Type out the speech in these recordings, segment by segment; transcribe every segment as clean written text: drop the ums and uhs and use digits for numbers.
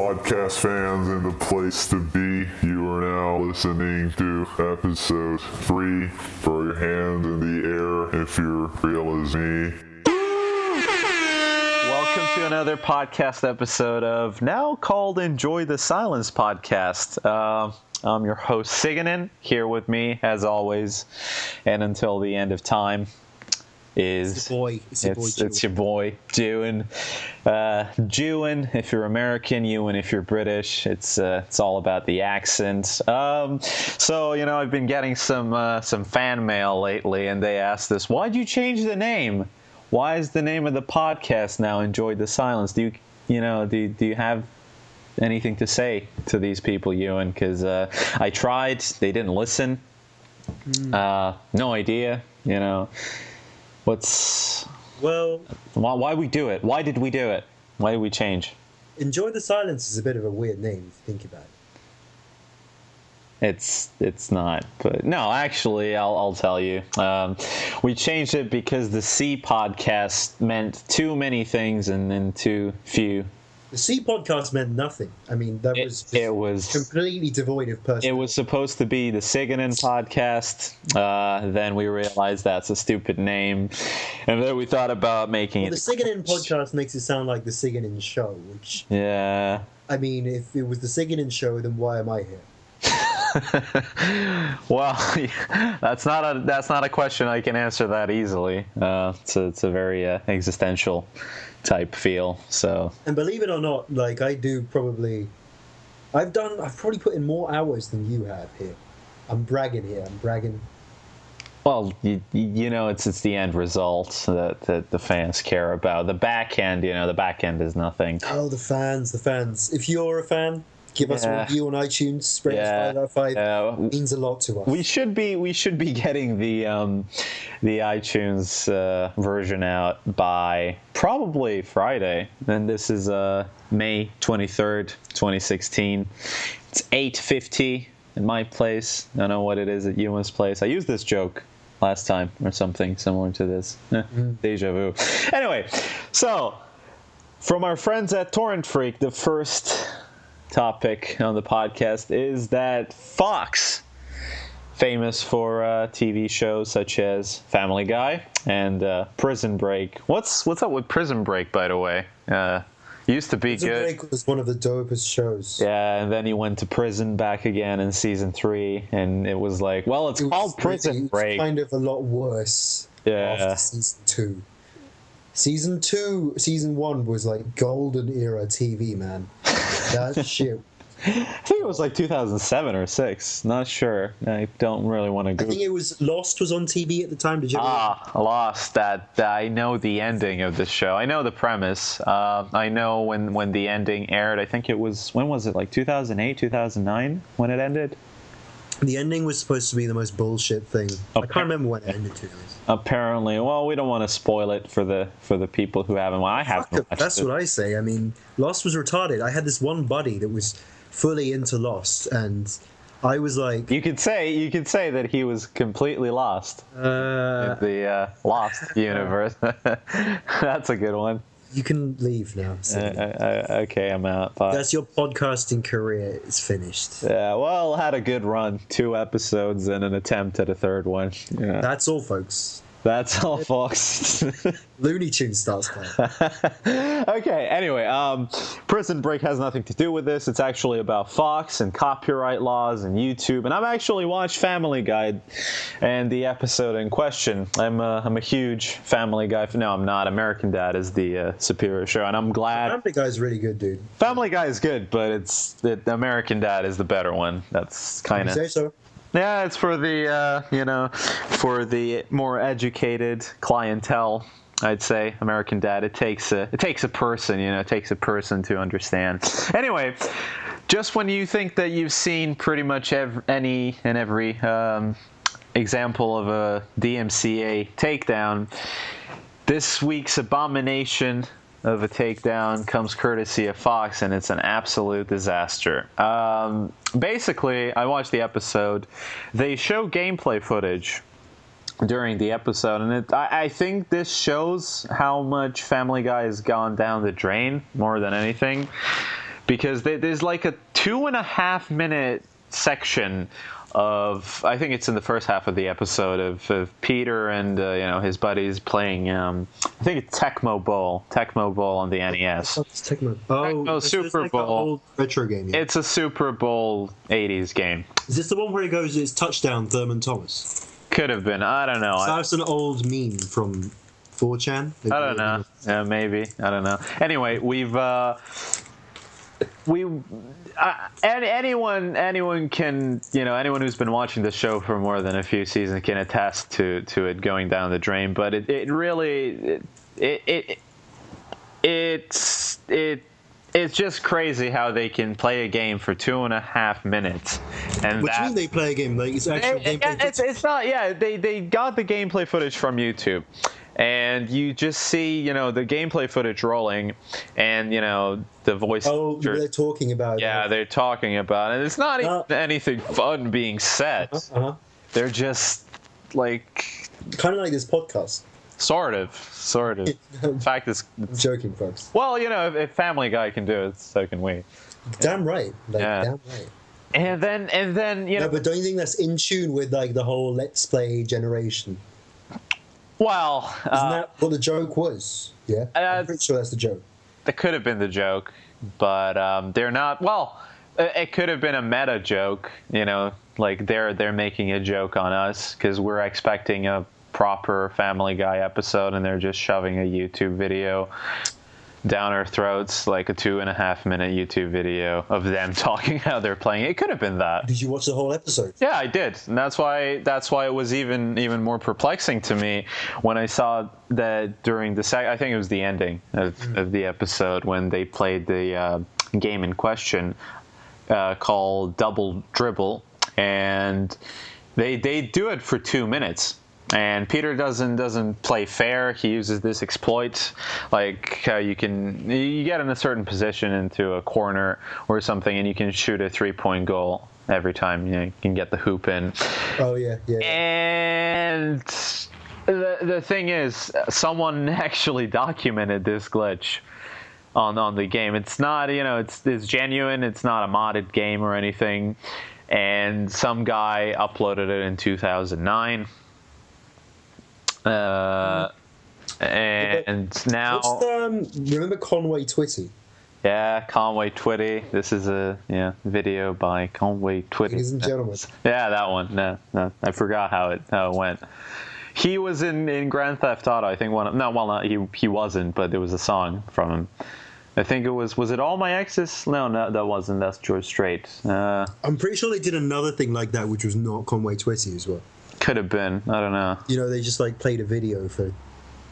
podcast fans in the place to be. You are now listening to episode 3. Throw your hands in the air if you're real as me. Welcome to another podcast episode of now called Enjoy the Silence podcast. I'm your host, Ciganin, here with me, as always, and until the end of time is... It's your boy, Jewan. Jewan, if you're American, Ewan, if you're British. It's all about the accent. So, you know, I've been getting some fan mail lately, and they asked us, why'd you change the name? Why is the name of the podcast now Enjoy the Silence? Do you have anything to say to these people, Ewan? Because I tried, they didn't listen. No idea, you know. Why we do it? Why did we do it? Why did we change? Enjoy the Silence is a bit of a weird name if you think about it. It's not, but no, actually, I'll tell you. We changed it because the C podcast meant too many things and then too few. The C podcast meant nothing. I mean, it was completely devoid of personality. It was supposed to be the Ciganin podcast. Then we realized that's a stupid name, and then we thought about making it. The Ciganin podcast makes it sound like the Ciganin show, which yeah. I mean, if it was the Ciganin show, then why am I here? Well, that's not a question I can answer that easily. It's a very existential type feel. So, and believe it or not, like I've probably put in more hours than you have here. I'm bragging here. Well, you know, it's the end result that the fans care about. The back end, the back end is nothing. Oh, the fans. If you're a fan, give us a review on iTunes. Rate us 5 out of 5. It means a lot to us. We should be getting the iTunes version out by probably Friday. And this is May 23rd, 2016. It's 8:50 in my place. I don't know what it is at Ewan's place. I used this joke last time or something similar to this. Deja vu. Anyway, so from our friends at Torrent Freak, the first topic on the podcast is that Fox, famous for TV shows such as Family Guy and Prison Break. What's up with Prison Break, by the way? Used to be good. Prison Break was one of the dopest shows. Yeah, and then he went to prison back again in season 3, and it was like, well, it's called Prison Break. It was kind of a lot worse after season 2. Season 1 was like golden era TV, man. That shit. I think it was like 2007 or 6. Not sure. I don't really want to go. I think it was Lost was on TV at the time. Did you? Lost. That I know the ending of the show. I know the premise. I know when the ending aired. I think it was, when was it? Like 2008, 2009 when it ended. The ending was supposed to be the most bullshit thing. I can't remember when it ended, to be honest. Apparently, well, we don't want to spoil it for the people who haven't. Well, I haven't watched it. That's what I say. I mean, Lost was retarded. I had this one buddy that was fully into Lost, and I was like, you could say that he was completely lost in the Lost universe. That's a good one. You can leave now. Okay, I'm out. Bye. That's your podcasting career. It's finished. Yeah, well, had a good run. 2 episodes and an attempt at a 3rd one. Yeah. That's all, folks. That's all, folks. Looney Tunes starts playing. Okay, anyway, Prison Break has nothing to do with this. It's actually about Fox and copyright laws and YouTube. And I've actually watched Family Guy and the episode in question. I'm a huge Family Guy. No, I'm not. American Dad is the superior show, and I'm glad. Family Guy is really good, dude. Family Guy is good, but American Dad is the better one. That's kind of. You say so? Yeah, it's for the, for the more educated clientele, I'd say. American Dad. It takes a person, it takes a person to understand. Anyway, just when you think that you've seen pretty much any and every example of a DMCA takedown, this week's abomination of a takedown comes courtesy of Fox, and it's an absolute disaster. Basically, I watched the episode. They show gameplay footage during the episode, and I think this shows how much Family Guy has gone down the drain more than anything. because there's like a 2.5 minute section of, I think it's in the first half of the episode, of Peter and his buddies playing. I think it's Tecmo Bowl on the NES. It's Tecmo. Tecmo Super like Bowl. An old retro game. Yeah. It's a Super Bowl '80s game. Is this the one where he goes, "It's touchdown, Thurman Thomas"? Could have been. I don't know. So that's an old meme from 4chan. I don't know. Yeah, maybe. I don't know. Anyway, anyone can, anyone who's been watching the show for more than a few seasons can attest to it going down the drain. But it's just crazy how they can play a game for 2.5 minutes, and Which means they play a game like it's actual gameplay. It's not. Yeah, they got the gameplay footage from YouTube. And you just see, the gameplay footage rolling, and the voice. Oh, they're talking about it. Yeah, they're talking about it. And it's not even anything fun being said. They're just like kind of like this podcast. Sort of. In fact, I'm joking, folks. Well, if Family Guy can do it, so can we. Damn right. Damn right. And then No, but don't you think that's in tune with like the whole Let's Play generation? Well, isn't that what the joke was? Yeah, I'm pretty sure that's the joke. That could have been the joke, but they're not. Well, it could have been a meta joke. Like they're making a joke on us because we're expecting a proper Family Guy episode, and they're just shoving a YouTube video down our throats, like a 2.5 minute YouTube video of them talking how they're playing. It could have been that. Did you watch the whole episode? Yeah, I did, and that's why it was even more perplexing to me when I saw that during the I think it was the ending of the episode when they played the game in question called Double Dribble, and they do it for 2 minutes. And Peter doesn't play fair. He uses this exploit, like how you get in a certain position into a corner or something, and you can shoot a 3-point goal every time. You can get the hoop in. Oh yeah. And the thing is, someone actually documented this glitch on the game. It's not, it's genuine. It's not a modded game or anything. And some guy uploaded it in 2009. And now remember Conway Twitty? Yeah, Conway Twitty. This is a video by Conway Twitty. Ladies and gentlemen. Yeah, that one. No, I forgot how it went. He was in Grand Theft Auto. I think he wasn't, but there was a song from him. I think it was it All My Exes? No, that wasn't. That's George Strait. I'm pretty sure they did another thing like that, which was not Conway Twitty as well. Could have been. I don't know. They just played a video for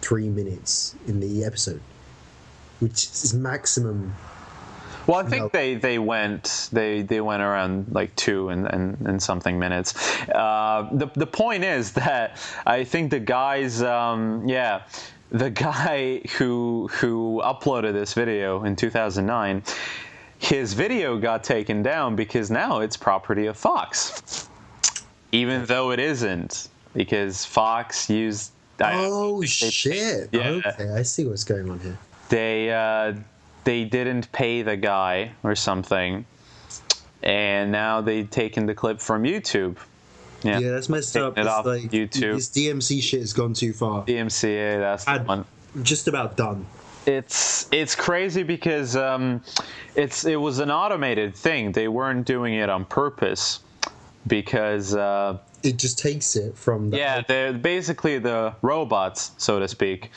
3 minutes in the episode, which is maximum. Well, I think they went around like 2 and something minutes. The point is that I think the guys, the guy who uploaded this video in 2009, his video got taken down because now it's property of Fox. Even though it isn't, because Fox used. Shit! Yeah. Okay, I see what's going on here. They didn't pay the guy or something, and now they've taken the clip from YouTube. Yeah, that's messed up. It off like YouTube. This DMC shit has gone too far. DMCA, that's the one. Just about done. It's crazy because it was an automated thing. They weren't doing it on purpose. Because it just takes it from they're basically the robots, so to speak,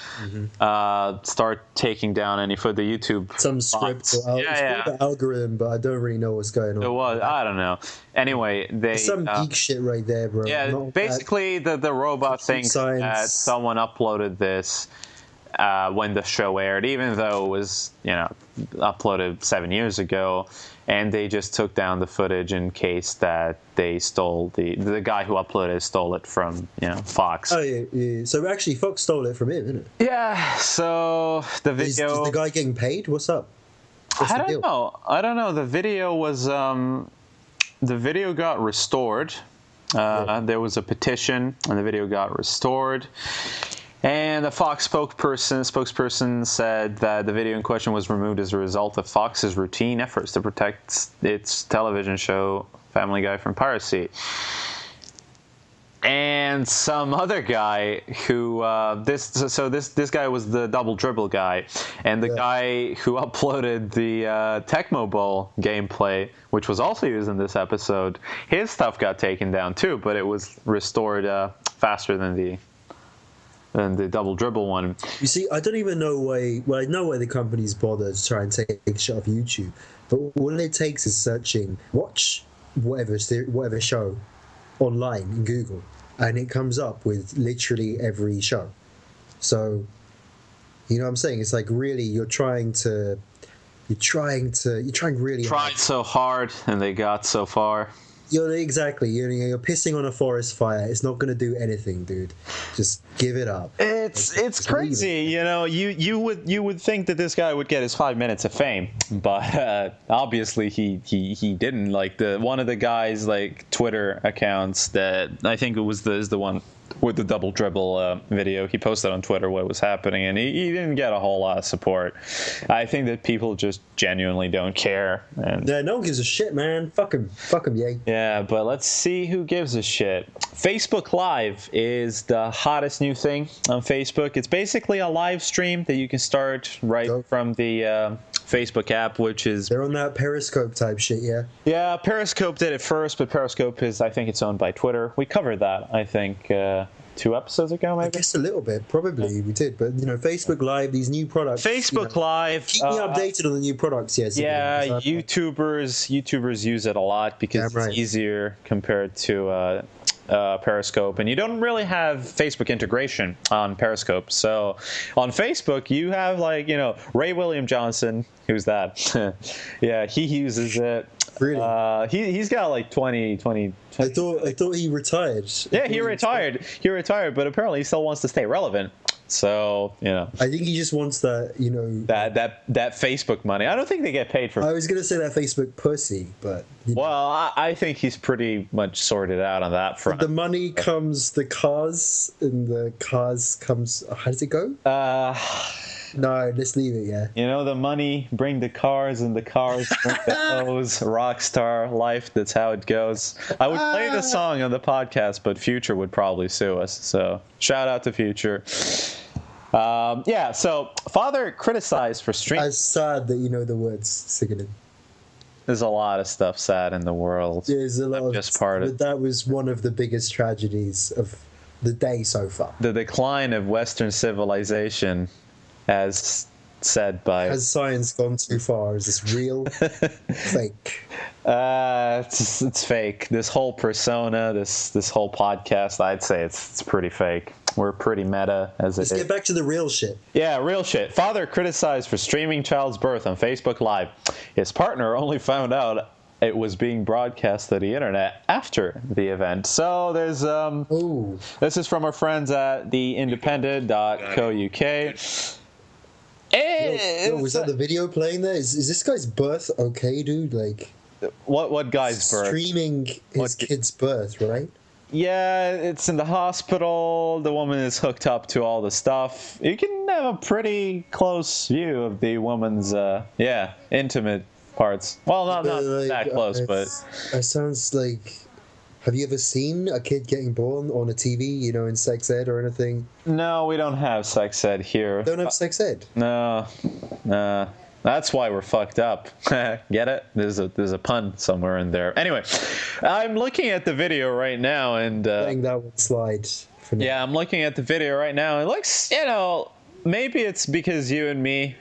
start taking down any for the YouTube some script or the algorithm, but I don't really know what's going on. It was I don't know. Anyway, there's some geek shit right there, bro. Yeah, basically the robot thinks that someone uploaded this when the show aired, even though it was uploaded 7 years ago. And they just took down the footage in case that they stole the guy who uploaded it stole it from Fox. Oh yeah. So actually, Fox stole it from him, isn't it? Yeah. So the video. Is the guy getting paid? What's up? I don't know. The video was the video got restored. There was a petition, and the video got restored. And the Fox spokesperson said that the video in question was removed as a result of Fox's routine efforts to protect its television show Family Guy from piracy. And some other guy who this guy was the double dribble guy, and the guy who uploaded the Tecmo Bowl gameplay, which was also used in this episode, his stuff got taken down too, but it was restored faster than the double dribble one. You see, I don't even know why. Well, I know why the companies bother to try and take a shot of YouTube, but all it takes is searching watch whatever show online in Google, and it comes up with literally every show. So, you know what I'm saying? It's like really you're trying really Tried so hard and they got so far. You're pissing on a forest fire. It's not going to do anything, dude. Just give it up. It's crazy, you know. You would think that this guy would get his 5 minutes of fame, but obviously he didn't. Like one of the guys like Twitter accounts that I think it was the one with the double dribble video. He posted on Twitter what was happening, and he didn't get a whole lot of support. I think that people just genuinely don't care. And yeah, no one gives a shit, man. Fuck him, yay. Yeah, but let's see who gives a shit. Facebook Live is the hottest new thing on Facebook. It's basically a live stream that you can start from the Facebook app, which is... They're on that Periscope type shit, yeah? Yeah, Periscope did it first, but Periscope I think it's owned by Twitter. We covered that, I think, 2 episodes ago, maybe? I guess a little bit, probably we did, but, you know, Facebook Live, these new products... Facebook Live... Keep me updated on the new products, yes. Yeah, YouTubers use it a lot because it's easier compared to... Periscope, and you don't really have Facebook integration on Periscope. So on Facebook you have Ray William Johnson, who's that? Yeah, he uses it. Really? He's got like 20 I thought he retired. Yeah, he retired, but apparently he still wants to stay relevant. So, you know, I think he just wants that, you know, that Facebook money. I don't think they get paid for. I was gonna say that Facebook pussy, but well, I think he's pretty much sorted out on that front. The money comes the cars, and the cars comes. How does it go? No, let's leave it. Yeah. You know, the money bring the cars, and the cars bring the hoes. Rockstar life. That's how it goes. I would play the song on the podcast, but Future would probably sue us. So shout out to Future. Yeah. So father criticized for streaming. It's sad that you know the words Ciganin. There's a lot of stuff sad in the world. There's a lot. Just part of. That was one of the biggest tragedies of the day so far. The decline of Western civilization. As said by... Has science gone too far? Is this real? Fake? It's fake. This whole persona, this whole podcast, I'd say it's pretty fake. We're pretty meta as it is. Let's get back to the real shit. Yeah, real shit. Father criticized for streaming child's birth on Facebook Live. His partner only found out it was being broadcast to the internet after the event. So there's this is from our friends at the independent.co.uk. Yo, was that the video playing there? Is this guy's birth okay, dude? Like, what guy's birth? Streaming his kid's birth, right? Yeah, it's in the hospital. The woman is hooked up to all the stuff. You can have a pretty close view of the woman's, intimate parts. Well, not that close, but... It sounds like... Have you ever seen a kid getting born on a TV, you know, in sex ed or anything? No, we don't have sex ed here. Don't have sex ed? No. That's why we're fucked up. Get it? There's a pun somewhere in there. Anyway, I'm looking at the video right now and... letting that one slide for now. Yeah, I'm looking at the video right now. It looks, you know, maybe it's because you and me...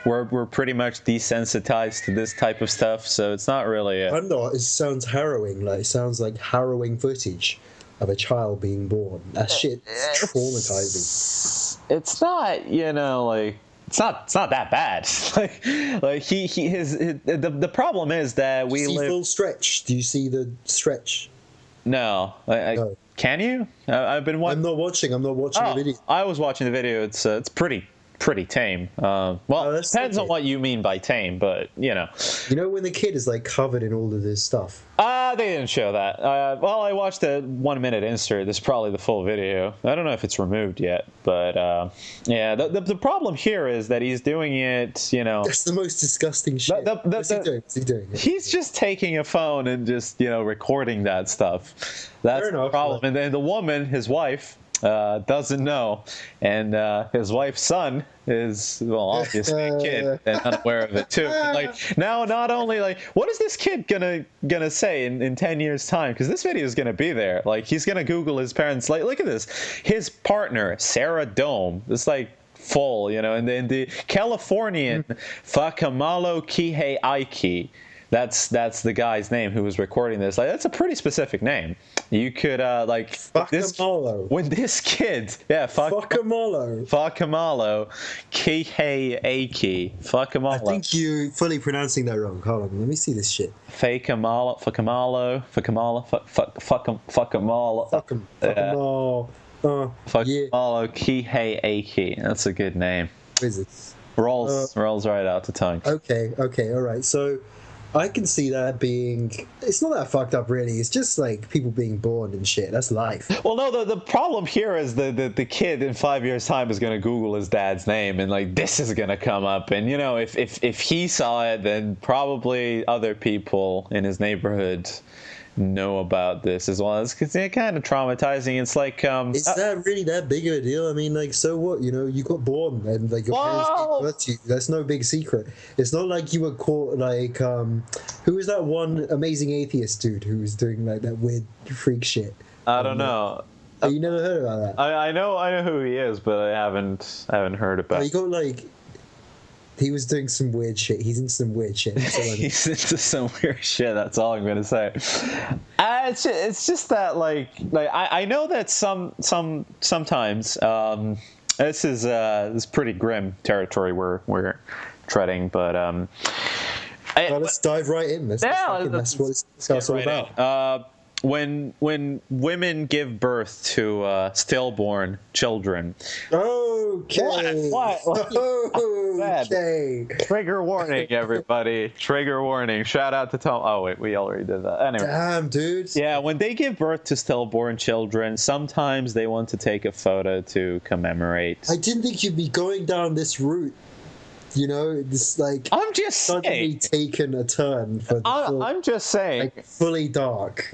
We're pretty much desensitized to this type of stuff, so it's not really... I'm not. It sounds harrowing. Like, it sounds like harrowing footage of a child being born. That shit's traumatizing. It's not, you know, like... It's not that bad. The problem is that we live... Do you see full stretch? Do you see the stretch? No. Can you? I've been watching... I'm not watching the video. I was watching the video. It's pretty pretty tame. Well, depends on what you mean by tame, but You know when the kid is like covered in all of this stuff. They didn't show that. Well, I watched a 1 minute insert. This is probably the full video. I don't know if it's removed yet, but yeah. The problem here is that he's doing it. That's the most disgusting shit. What's he doing? He's just taking a phone and just recording that stuff. That's the problem. And then the woman, his wife, doesn't know, and his wife's son is obviously a kid and unaware of it too. Like now, not only like what is this kid gonna say in 10 years time? Because this video is gonna be there. Like he's gonna Google his parents. Like look at this, his partner Sarah Dome. It's like full, and then the Californian Fakamalo Kihei Aiki. That's the guy's name who was recording this. Like that's a pretty specific name. You could when this kid, Fakamalo Kihei Aiki. Fakamalo. I think you're fully pronouncing that wrong. Hold on, let me see this shit. Fakamalo. Kihei Aiki. That's a good name. What is it? Rolls right out the tongue. Okay, all right. So I can see that being... It's not that fucked up, really. It's just, like, people being born and shit. That's life. Well, no, the problem here is the kid in 5 years' time is going to Google his dad's name, and, like, this is going to come up. And, if he saw it, then probably other people in his neighborhood know about this as well. It's kind of traumatizing. It's like is that really that big of a deal? I mean, like, so what? You got born and like your parents gave birth to you. That's no big secret. It's not like you were caught like who was that one amazing atheist dude who was doing like that weird freak shit? I don't know. You never heard about that? I know who he is, but I haven't heard about. You got like. He was doing some weird shit. He's into some weird shit. He's into some weird shit. That's all I'm gonna say. It's just that like I know that sometimes this is pretty grim territory we're treading, but let's dive right in. That's what it's all about. When women give birth to stillborn children. Okay. What? Okay. Trigger warning, everybody. Trigger warning. Shout out to Tom. Oh, wait, we already did that. Anyway. Damn, dude. Yeah, when they give birth to stillborn children, sometimes they want to take a photo to commemorate. I didn't think you'd be going down this route. This like I'm just suddenly taken a turn for the I'm just saying, like fully dark.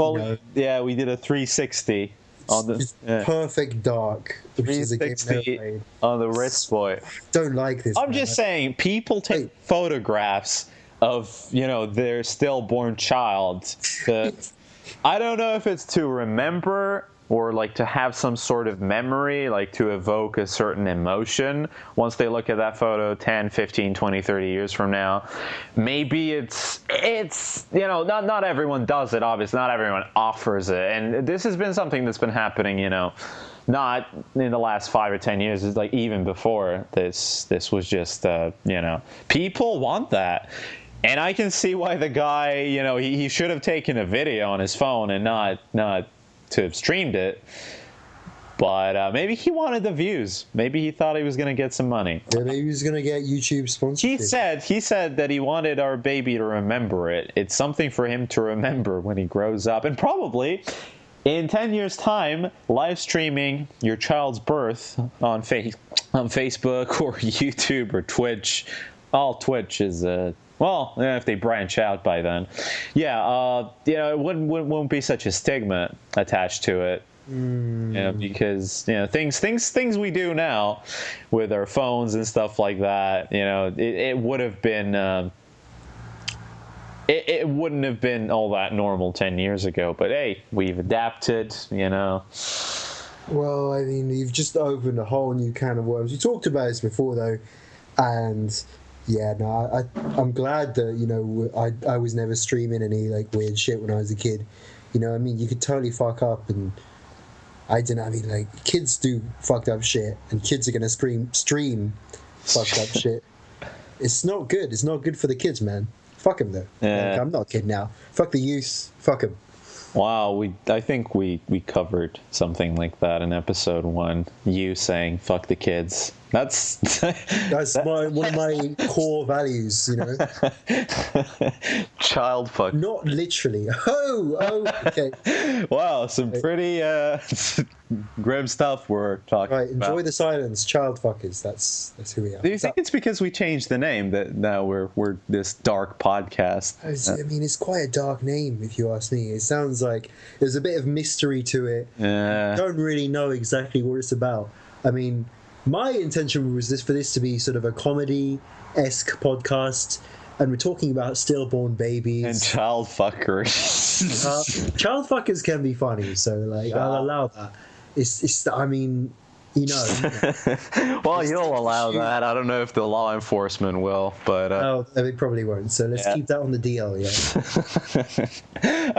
Yeah, we did a 360 on the perfect dark, which is a game never played. On the wrist boy. Don't like this. I'm just saying, people take photographs of their stillborn child. I don't know if it's to remember or like to have some sort of memory, like to evoke a certain emotion once they look at that photo 10, 15, 20, 30 years from now. Maybe it's not everyone does it, obviously. Not everyone offers it. And this has been something that's been happening, not in the last 5 or 10 years. It's like even before this was just, people want that. And I can see why the guy, he should have taken a video on his phone and not to have streamed it, but maybe he wanted the views. Maybe he thought he was going to get some money. Yeah, maybe he was going to get YouTube sponsorship. He said that he wanted our baby to remember it. It's something for him to remember when he grows up, and probably in 10 years' time, live streaming your child's birth on Facebook or YouTube or Twitch. Twitch is if they branch out by then. It wouldn't be such a stigma attached to it. Because things we do now with our phones and stuff like that, it would have been it wouldn't have been all that normal 10 years ago. But hey, we've adapted, Well, I mean, you've just opened a whole new can of worms. You talked about this before, though, and yeah, no, I'm glad that I was never streaming any like weird shit when I was a kid. I mean, you could totally fuck up, and I don't know. I mean, like, kids do fucked up shit, and kids are gonna stream fucked up shit. It's not good. It's not good for the kids, man. Fuck them though. Yeah. Like, I'm not a kid now. Fuck the youth. Fuck them. Wow, I think we covered something like that in episode 1. You saying "fuck the kids." That's one of my core values, you know. Child fuck. Not literally. Oh, okay. Wow, some pretty grim stuff we're talking Right, enjoy about. the silence, child fuckers. That's who we are. Do you think it's because we changed the name that now we're this dark podcast? I mean, it's quite a dark name, if you ask me. It sounds like there's a bit of mystery to it. Yeah. Don't really know exactly what it's about. I mean, my intention was for this to be sort of a comedy-esque podcast, and we're talking about stillborn babies And child fuckers. child fuckers can be funny, so like I'll allow that. It's I mean, you know. Well, you'll allow that. I don't know if the law enforcement will, but No, they probably won't. So let's keep that on the DL. Yeah.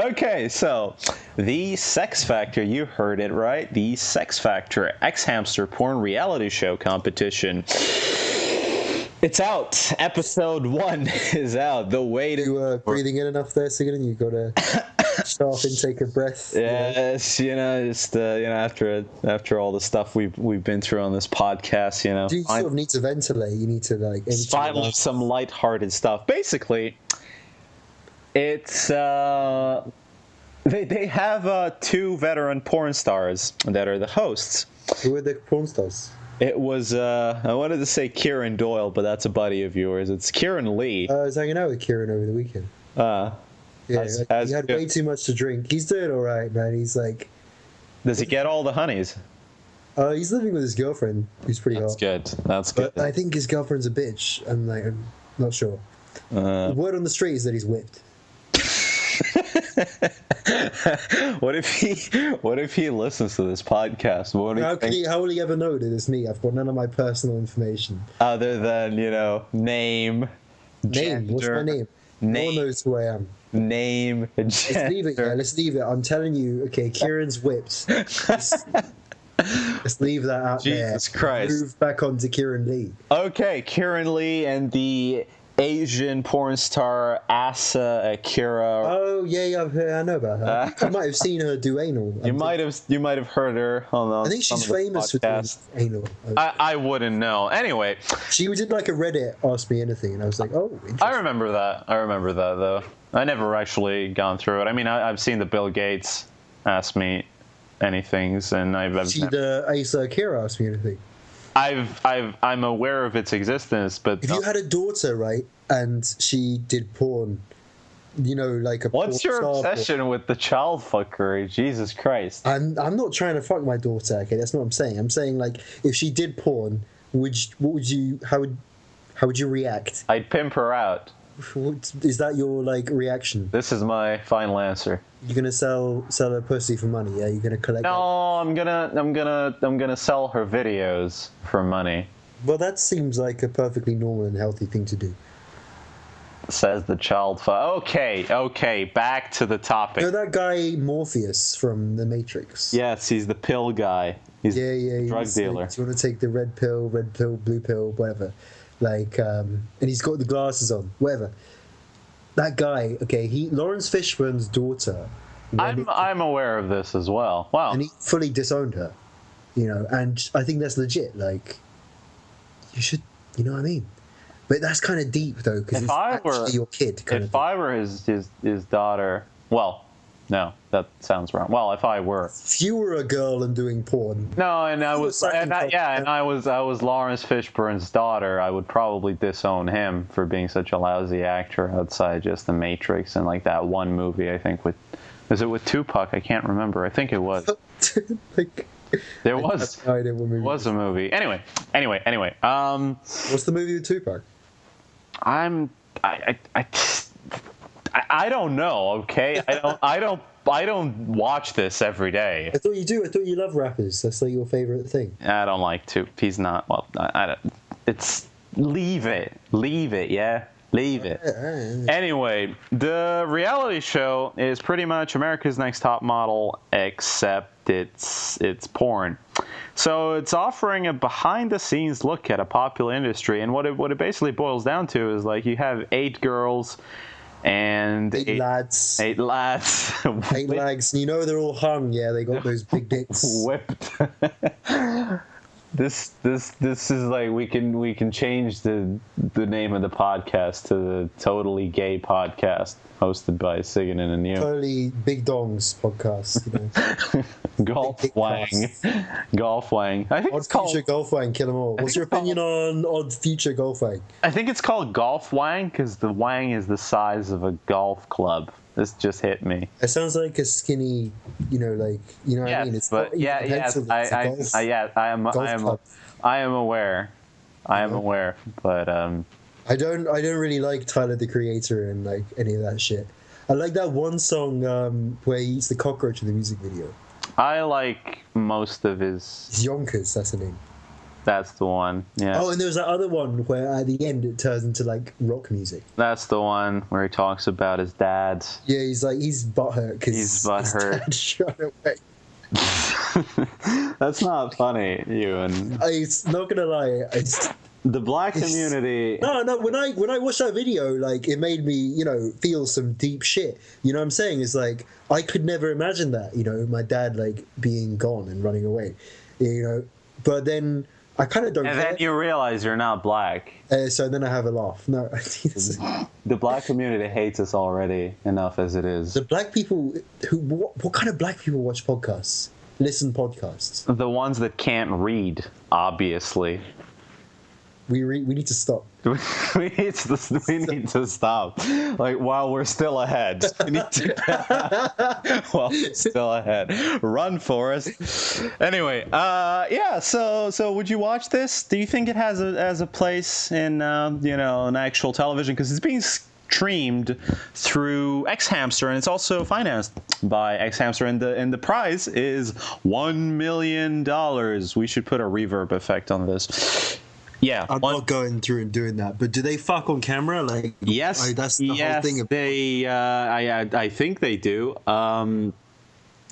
Okay, so the Sex Factor, you heard it right. The Sex Factor X Hamster porn reality show competition. It's out. Episode 1 is out. The wait. You were breathing in enough there, Ciganin? You got a sharp intake of breath. Yes, just after all the stuff we've been through on this podcast, Do you sort of need to ventilate? You need to like finally some lighthearted stuff. Basically, it's they have 2 veteran porn stars that are the hosts. Who are the porn stars? It was I wanted to say Kieran Doyle, but that's a buddy of yours. It's Kieran Lee. I was hanging out with Kieran over the weekend. Yeah, he had way too much to drink. He's doing all right, man. He's like, does he get all the honeys? He's living with his girlfriend, who's pretty hot. That's good. But I think his girlfriend's a bitch. I'm not sure. The word on the street is that he's whipped. What if he listens to this podcast? How will he ever know that it's me? I've got none of my personal information. Other than, name, gender, what's my name? No one knows who I am. Name, Let's leave it. Yeah, let's leave it. I'm telling you. Okay, Kieran's whipped. Let's leave that out there. Jesus Christ. Move back on to Kieran Lee. Okay, Kieran Lee and the Asian porn star Asa Akira. Oh yeah, I know about her. I might have seen her do anal. You might have heard her on. I think she's famous for doing anal. I wouldn't know. Anyway, she did like a Reddit Ask Me Anything, and I was like, oh, interesting. I remember that though. I never actually gone through it. I mean, I've seen the Bill Gates Ask Me Anythings, and the Asa Akira Ask Me Anything. I'm aware of its existence, but if you had a daughter, right, and she did porn, like a. What's your obsession with the child fuckery? Jesus Christ! I'm not trying to fuck my daughter. Okay, that's not what I'm saying. I'm saying like if she did porn, how would you react? I'd pimp her out. Is that your reaction? This is my final answer. You're gonna sell her pussy for money? Yeah, you're gonna collect. No, I'm gonna sell her videos for money. Well, that seems like a perfectly normal and healthy thing to do. Says the child. Okay, back to the topic. You know that guy Morpheus from The Matrix? Yes, he's the pill guy. He's a drug dealer. Like, do you want to take the red pill, blue pill, whatever? And he's got the glasses on, whatever. That guy, okay, Lawrence Fishburne's daughter. I'm aware of this as well. Wow. And he fully disowned her, and I think that's legit. Like, you should, you know what I mean? But that's kind of deep though, because it's actually your kid. If I were his daughter, well, no, that sounds wrong. Well, if I were, if you were a girl and doing porn, no, and I was Lawrence Fishburne's daughter, I would probably disown him for being such a lousy actor outside just The Matrix and like that one movie. I think was it with Tupac? I can't remember. I think it was. There was. No idea what movie. It was a movie. Anyway. What's the movie with Tupac? I don't know. Okay, I don't watch this every day. I thought you do. I thought you love rappers. That's like your favorite thing. I don't like to. He's not. Well, I don't. It's leave it. Yeah. Leave it. Anyway, the reality show is pretty much America's Next Top Model, except it's porn. So it's offering a behind-the-scenes look at a popular industry, and what it basically boils down to is like you have 8 girls and 8 lads. 8 lads. 8 lads. You know they're all hung. Yeah, they got those big dicks. Whipped. This is like we can change the name of the podcast to the Totally Gay Podcast, hosted by Ciganin and you. Totally Big Dongs podcast. You know. Golf Wang. Golf Wang. I think Odd it's called Future Golf Wang, kill them all. What's your opinion on Odd Future Golf Wang? I think it's called Golf Wang because the Wang is the size of a golf club. This just hit me. It sounds like a skinny, you know, like what I mean. It's but not yeah, even a yes, pencil, it's a golf- I am aware. I am aware, but I don't really like Tyler the Creator and like any of that shit. I like that one song where he eats the cockroach in the music video. I like most of his. It's Yonkers, that's the name. That's the one. Yeah. Oh, and there was that other one where at the end it turns into like rock music. That's the one where he talks about his dad. Yeah, he's butthurt because He's butthurt. his dad shot away. That's not funny, Ewan. It's not gonna lie. The black community. No. When I watched that video, like it made me, you know, feel some deep shit. You know what I'm saying? It's like I could never imagine that. You know, my dad like being gone and running away. You know, but then I kind of don't. And care. then you realize you're not black. So then I have a laugh. No, The black community hates us already enough as it is. the black people what kind of black people watch podcasts? Listen podcasts. The ones that can't read, obviously. We need to stop. we need to stop. Like while we're still ahead. We need to while we're still ahead. Run, Forrest. Anyway, yeah. So would you watch this? Do you think it has a place in you know, an actual television? Because it's being streamed through X Hamster, and it's also financed by X Hamster, and the prize is $1 million. We should put a reverb effect on this. Yeah, I'm not going through and doing that, but do they fuck on camera? Like, yes, that's the whole thing. They, I think they do.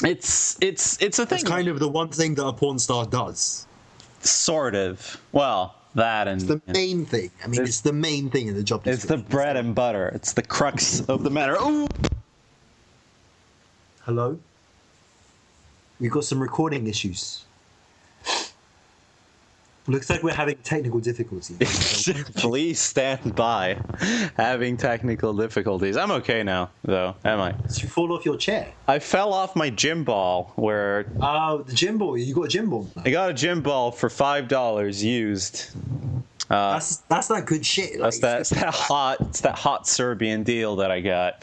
It's a thing. It's kind of the one thing that a porn star does. Sort of. Well, that and It's the main thing. I mean, it's the main thing in the job it's the description. bread and butter. It's the crux of the matter. Ooh. Hello? We've got some recording issues. Looks like we're having technical difficulties. Please stand by. Having technical difficulties. I'm okay now, though. Am I? Did you fall off your chair? I fell off my gym ball where Oh, the gym ball. You got a gym ball now. I got a gym ball for $5 used. That's that good shit. Like, It's that hot Serbian deal that I got.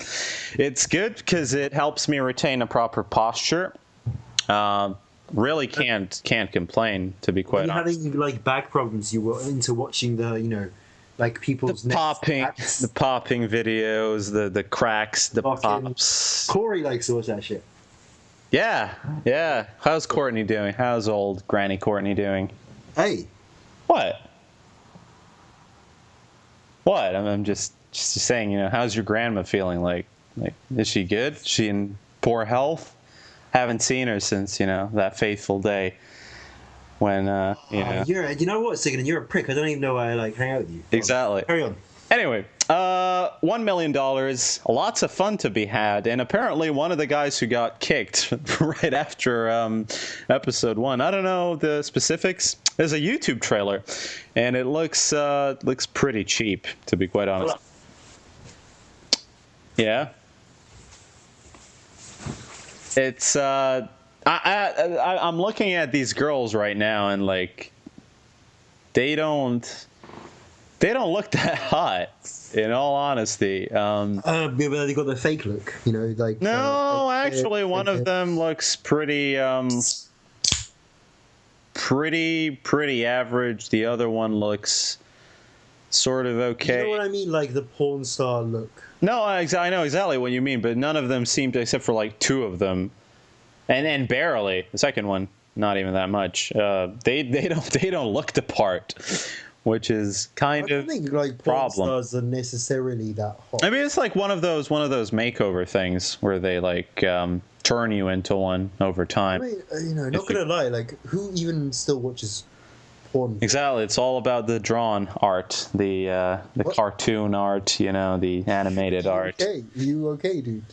It's good because it helps me retain a proper posture. Really can't complain, to be quite You're honest. having like back problems. You were into watching the, you know, like people's The popping videos, the cracks, the Fucking- pops. Corey likes to watch that shit. Yeah. How's Courtney doing? How's old Granny Courtney doing? Hey, What? I'm just saying, you know, how's your grandma feeling? Like, is she good? Is she in poor health? Haven't seen her since, you know, that fateful day when, you know. you know what, Ciganin? You're a prick. I don't even know why I like hang out with you. Exactly. Carry on. Anyway, $1 million, lots of fun to be had, and apparently one of the guys who got kicked right after episode 1. I don't know the specifics. There's a YouTube trailer, and it looks pretty cheap, to be quite honest. Yeah. It's I'm looking at these girls right now, and like they don't look that hot, in all honesty. Yeah, but they got the fake look, you know, like. No, actually, one of them looks pretty average. The other one looks sort of okay. You know what I mean? Like the porn star look. No, I know exactly what you mean, but none of them seemed to, except for like 2 of them, and barely the second one, not even that much. They don't look the part, which is kind I of don't think like porn problem. stars are necessarily that hot. I mean, it's like one of those makeover things where they like turn you into one over I time. mean, you know, not gonna lie, like who even still watches porn? Exactly, it's all about the drawn art, the cartoon art, you know, the animated art. Okay, you okay, dude?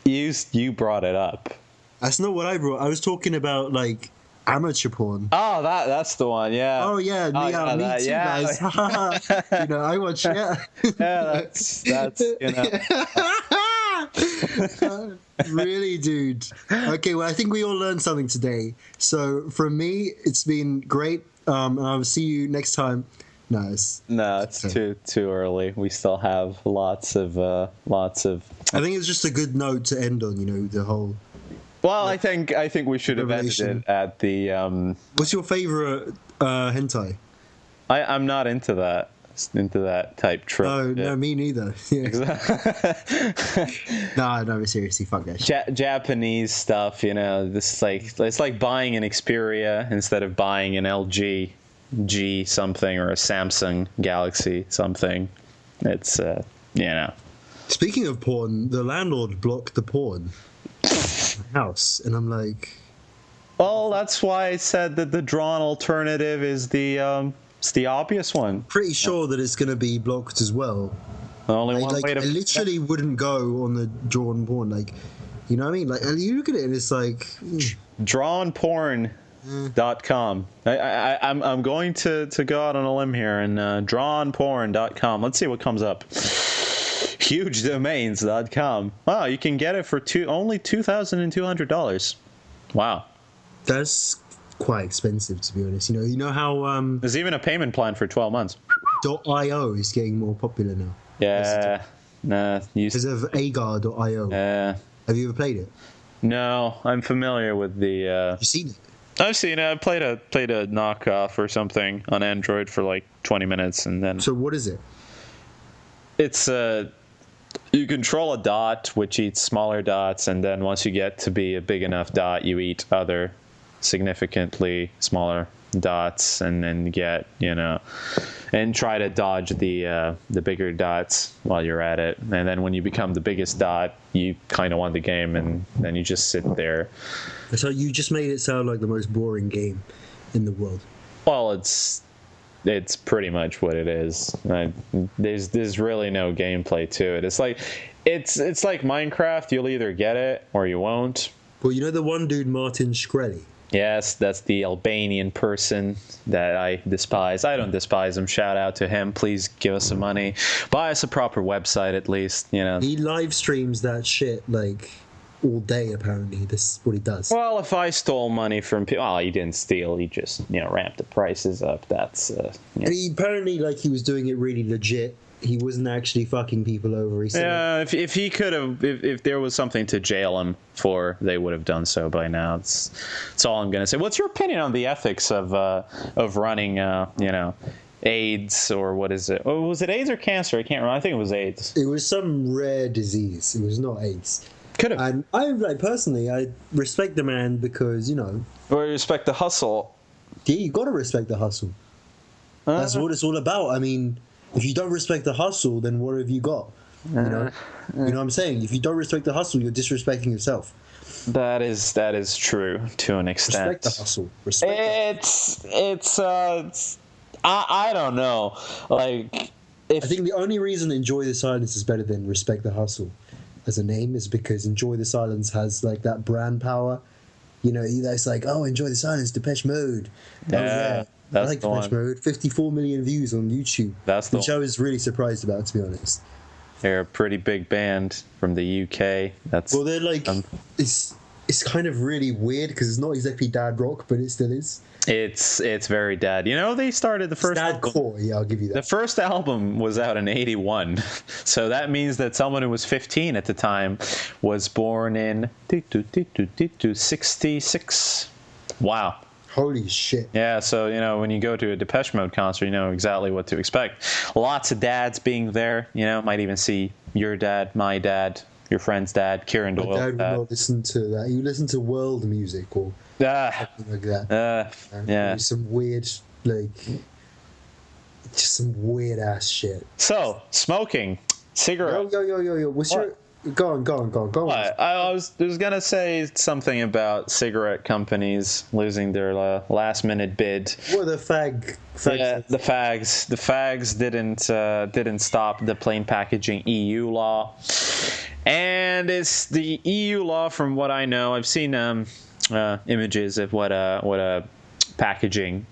You brought it up. That's not what I brought. I was talking about like amateur porn. Oh, that's the one. Yeah. Oh yeah, me too, guys. I watch. Yeah. Yeah, that's Really, dude. Okay, well, I think we all learned something today. So from me, it's been great. And I'll see you next time. No, it's too early. We still have lots of. I think it's just a good note to end on. The whole. Well, I think we should have ended it at the. What's your favorite hentai? I'm not into that type trope. No, me neither. Yeah. No, seriously, fuck that shit. Japanese stuff, this it's like buying an Xperia instead of buying an LG G something or a Samsung Galaxy something. It's Speaking of porn, the landlord blocked the porn in my house, and I'm like, well, that's why I said that the drawn alternative is it's the obvious one. Pretty sure that it's going to be blocked as well. The only one way to. I literally wouldn't go on the drawn porn. Like, you know what I mean? Like, you look at it and it's like. Drawnporn.com. I'm going to go out on a limb here and drawnporn.com. Let's see what comes up. Hugedomains.com. Wow, you can get it for only $2,200. Wow. That's quite expensive, to be honest. You know how there's even a payment plan for 12 months. .io is getting more popular now. Yeah. Because of agar.io. Yeah. Have you ever played it? No, I'm familiar with the. You've seen it? I've seen it. I played a knockoff or something on Android for like 20 minutes, and then. So what is it? It's you control a dot which eats smaller dots, and then once you get to be a big enough dot, you eat other significantly smaller dots, and then get and try to dodge the bigger dots while you're at it. And then when you become the biggest dot, you kind of won the game, and then you just sit there. So you just made it sound like the most boring game in the world. Well, it's pretty much what it is. There's really no gameplay to it. It's like Minecraft. You'll either get it or you won't. Well, the one dude, Martin Shkreli. Yes, that's the Albanian person that I despise. I don't despise him. Shout out to him. Please give us some money. Buy us a proper website at least. He live streams that shit like all day. Apparently, this is what he does. Well, if I stole money from people, well, he didn't steal. He just ramped the prices up. That's. And he apparently he was doing it really legit. He wasn't actually fucking people over. If he could have, if there was something to jail him for, they would have done so by now. That's all I'm gonna say. What's your opinion on the ethics of running, AIDS, or what is it? Oh, was it AIDS or cancer? I can't remember. I think it was AIDS. It was some rare disease. It was not AIDS. Could have. And I personally, I respect the man because Or you respect the hustle. Yeah, you got to respect the hustle. That's what it's all about. I mean. If you don't respect the hustle, then what have you got? You know what I'm saying? If you don't respect the hustle, you're disrespecting yourself. That is true to an extent. Respect the hustle. I don't know. I think the only reason Enjoy the Silence is better than Respect the Hustle as a name is because Enjoy the Silence has that brand power. It's like, oh, Enjoy the Silence, Depeche Mode. Yeah. I like Depeche Mode. 54 million views on YouTube. Which I was really surprised about, to be honest. They're a pretty big band from the UK. Well, they're it's kind of really weird because it's not exactly dad rock, but it still is. It's very dad. They started the first dadcore. Yeah, I'll give you that. The first album was out in 81. So that means that someone who was 15 at the time was born in 66. Wow. Holy shit. Yeah, so, when you go to a Depeche Mode concert, you know exactly what to expect. Lots of dads being there, might even see your dad, my dad, your friend's dad, Kieran Doyle's dad. My dad would not listen to that. You listen to world music or something like that. Yeah. Some weird, just some weird ass shit. So, smoking, cigarettes. Yo. What's your... Go on. I was gonna say something about cigarette companies losing their last-minute bid. Well, the fags. Yeah, the fags didn't stop the plain packaging EU law, and it's the EU law. From what I know, I've seen images of what a packaging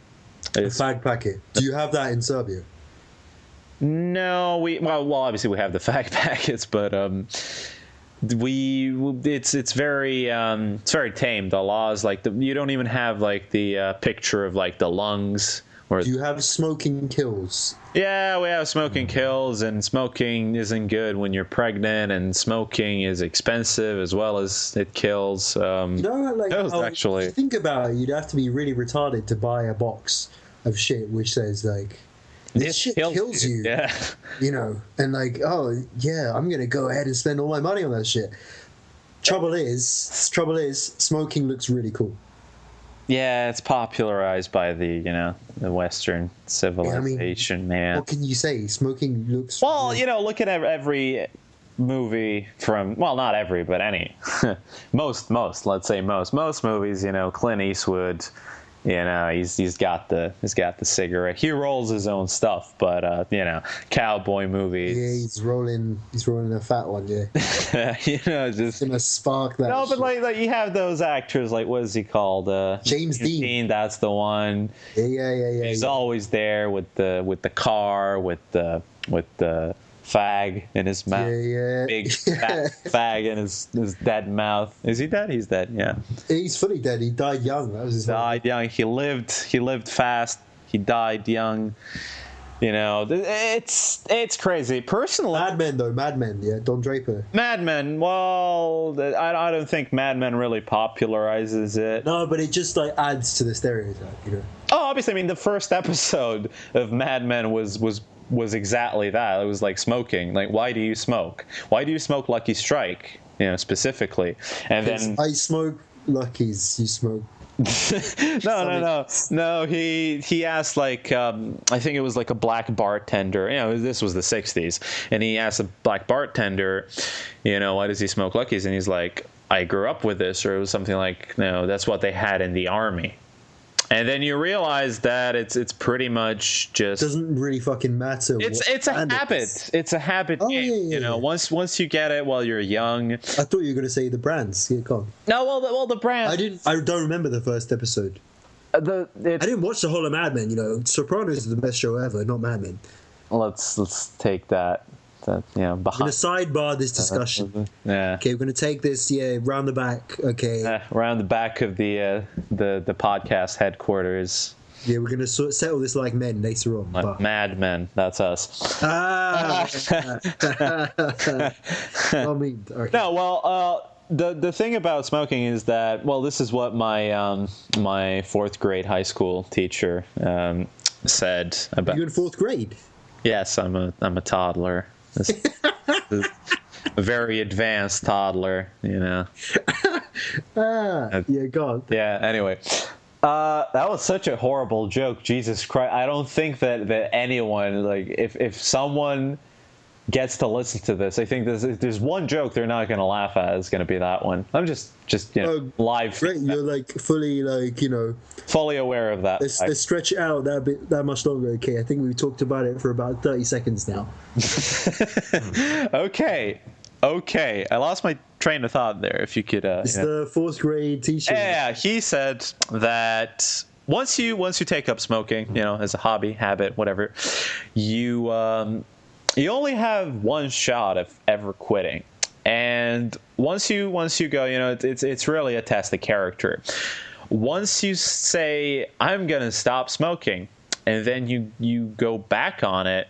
A is. fag packet. Do you have that in Serbia? No, well obviously we have the fag packets, but it's very tame. The laws, like you don't even have like the picture of like the lungs. Or, Do you have smoking kills? yeah, we have smoking kills, and smoking isn't good when you're pregnant, and smoking is expensive as well as it kills. You know, like, Actually, if you think about it, you'd have to be really retarded to buy a box of shit which says like, this shit kills you. Yeah. You know, and like, oh yeah, I'm gonna go ahead and spend all my money on that shit. Trouble is, smoking looks really cool. Yeah, it's popularized by the Western civilization, man. What can you say? Smoking looks. Well, look at every movie from, well, not every, but any. most, let's say most movies, Clint Eastwood, he's got the cigarette. He rolls his own stuff, but cowboy movies. Yeah, he's rolling a fat one, yeah. Just gonna spark that. No, but shit. like you have those actors, like what is he called? James Dean. That's the one. Yeah. He's always there with the car, with the fag in his mouth. Yeah. Big fat fag in his dead mouth. Is he dead? He's dead. Yeah. He's fully dead. He died young. That was his Died young. He lived fast. He died young. It's crazy. Personally, Mad Men, yeah, Don Draper. Mad Men. Well, I don't think Mad Men really popularizes it. No, but it just like adds to the stereotype, Oh, obviously, I mean the first episode of Mad Men was exactly that. It was like smoking. Like, why do you smoke? Why do you smoke Lucky Strike? Specifically, and then I smoke Luckies. You smoke. No. He asked, like, I think it was like a black bartender. This was the '60s, and he asked a black bartender, why does he smoke Luckies? And he's like, I grew up with this, or it was something like, no, that's what they had in the army. And then you realize that it's pretty much just doesn't really fucking matter. It's a habit. It's a habit game. Yeah. Once you get it while you're young. I thought you were gonna say the brands. Yeah, come on. No, well the brands. I don't remember the first episode. I didn't watch the whole of Mad Men. Sopranos is the best show ever, not Mad Men. Let's take that. Behind. We're gonna sidebar this discussion. Yeah. Okay, we're gonna take this. Yeah, round the back. Okay. Around the back of the podcast headquarters. Yeah, we're gonna settle this like men later on. But... Mad Men. That's us. Okay. No, well, the thing about smoking is that, well, this is what my fourth grade high school teacher said about. You in fourth grade? Yes, I'm a toddler. This is a very advanced toddler, yeah, God. Yeah. Anyway, that was such a horrible joke. Jesus Christ! I don't think that anyone, like, if someone gets to listen to this, I think there's one joke they're not going to laugh at. It's going to be that one. I'm just live. Great, you're like fully fully aware of that. Let's stretch it out that much longer. Okay, I think we've talked about it for about 30 seconds now. Okay, I lost my train of thought there. If you could, it's the fourth grade teacher. Yeah, he said that once you take up smoking, as a hobby, habit, whatever, you only have one shot of ever quitting. And once you go, it's really a test of character. Once you say, I'm going to stop smoking, and then you go back on it,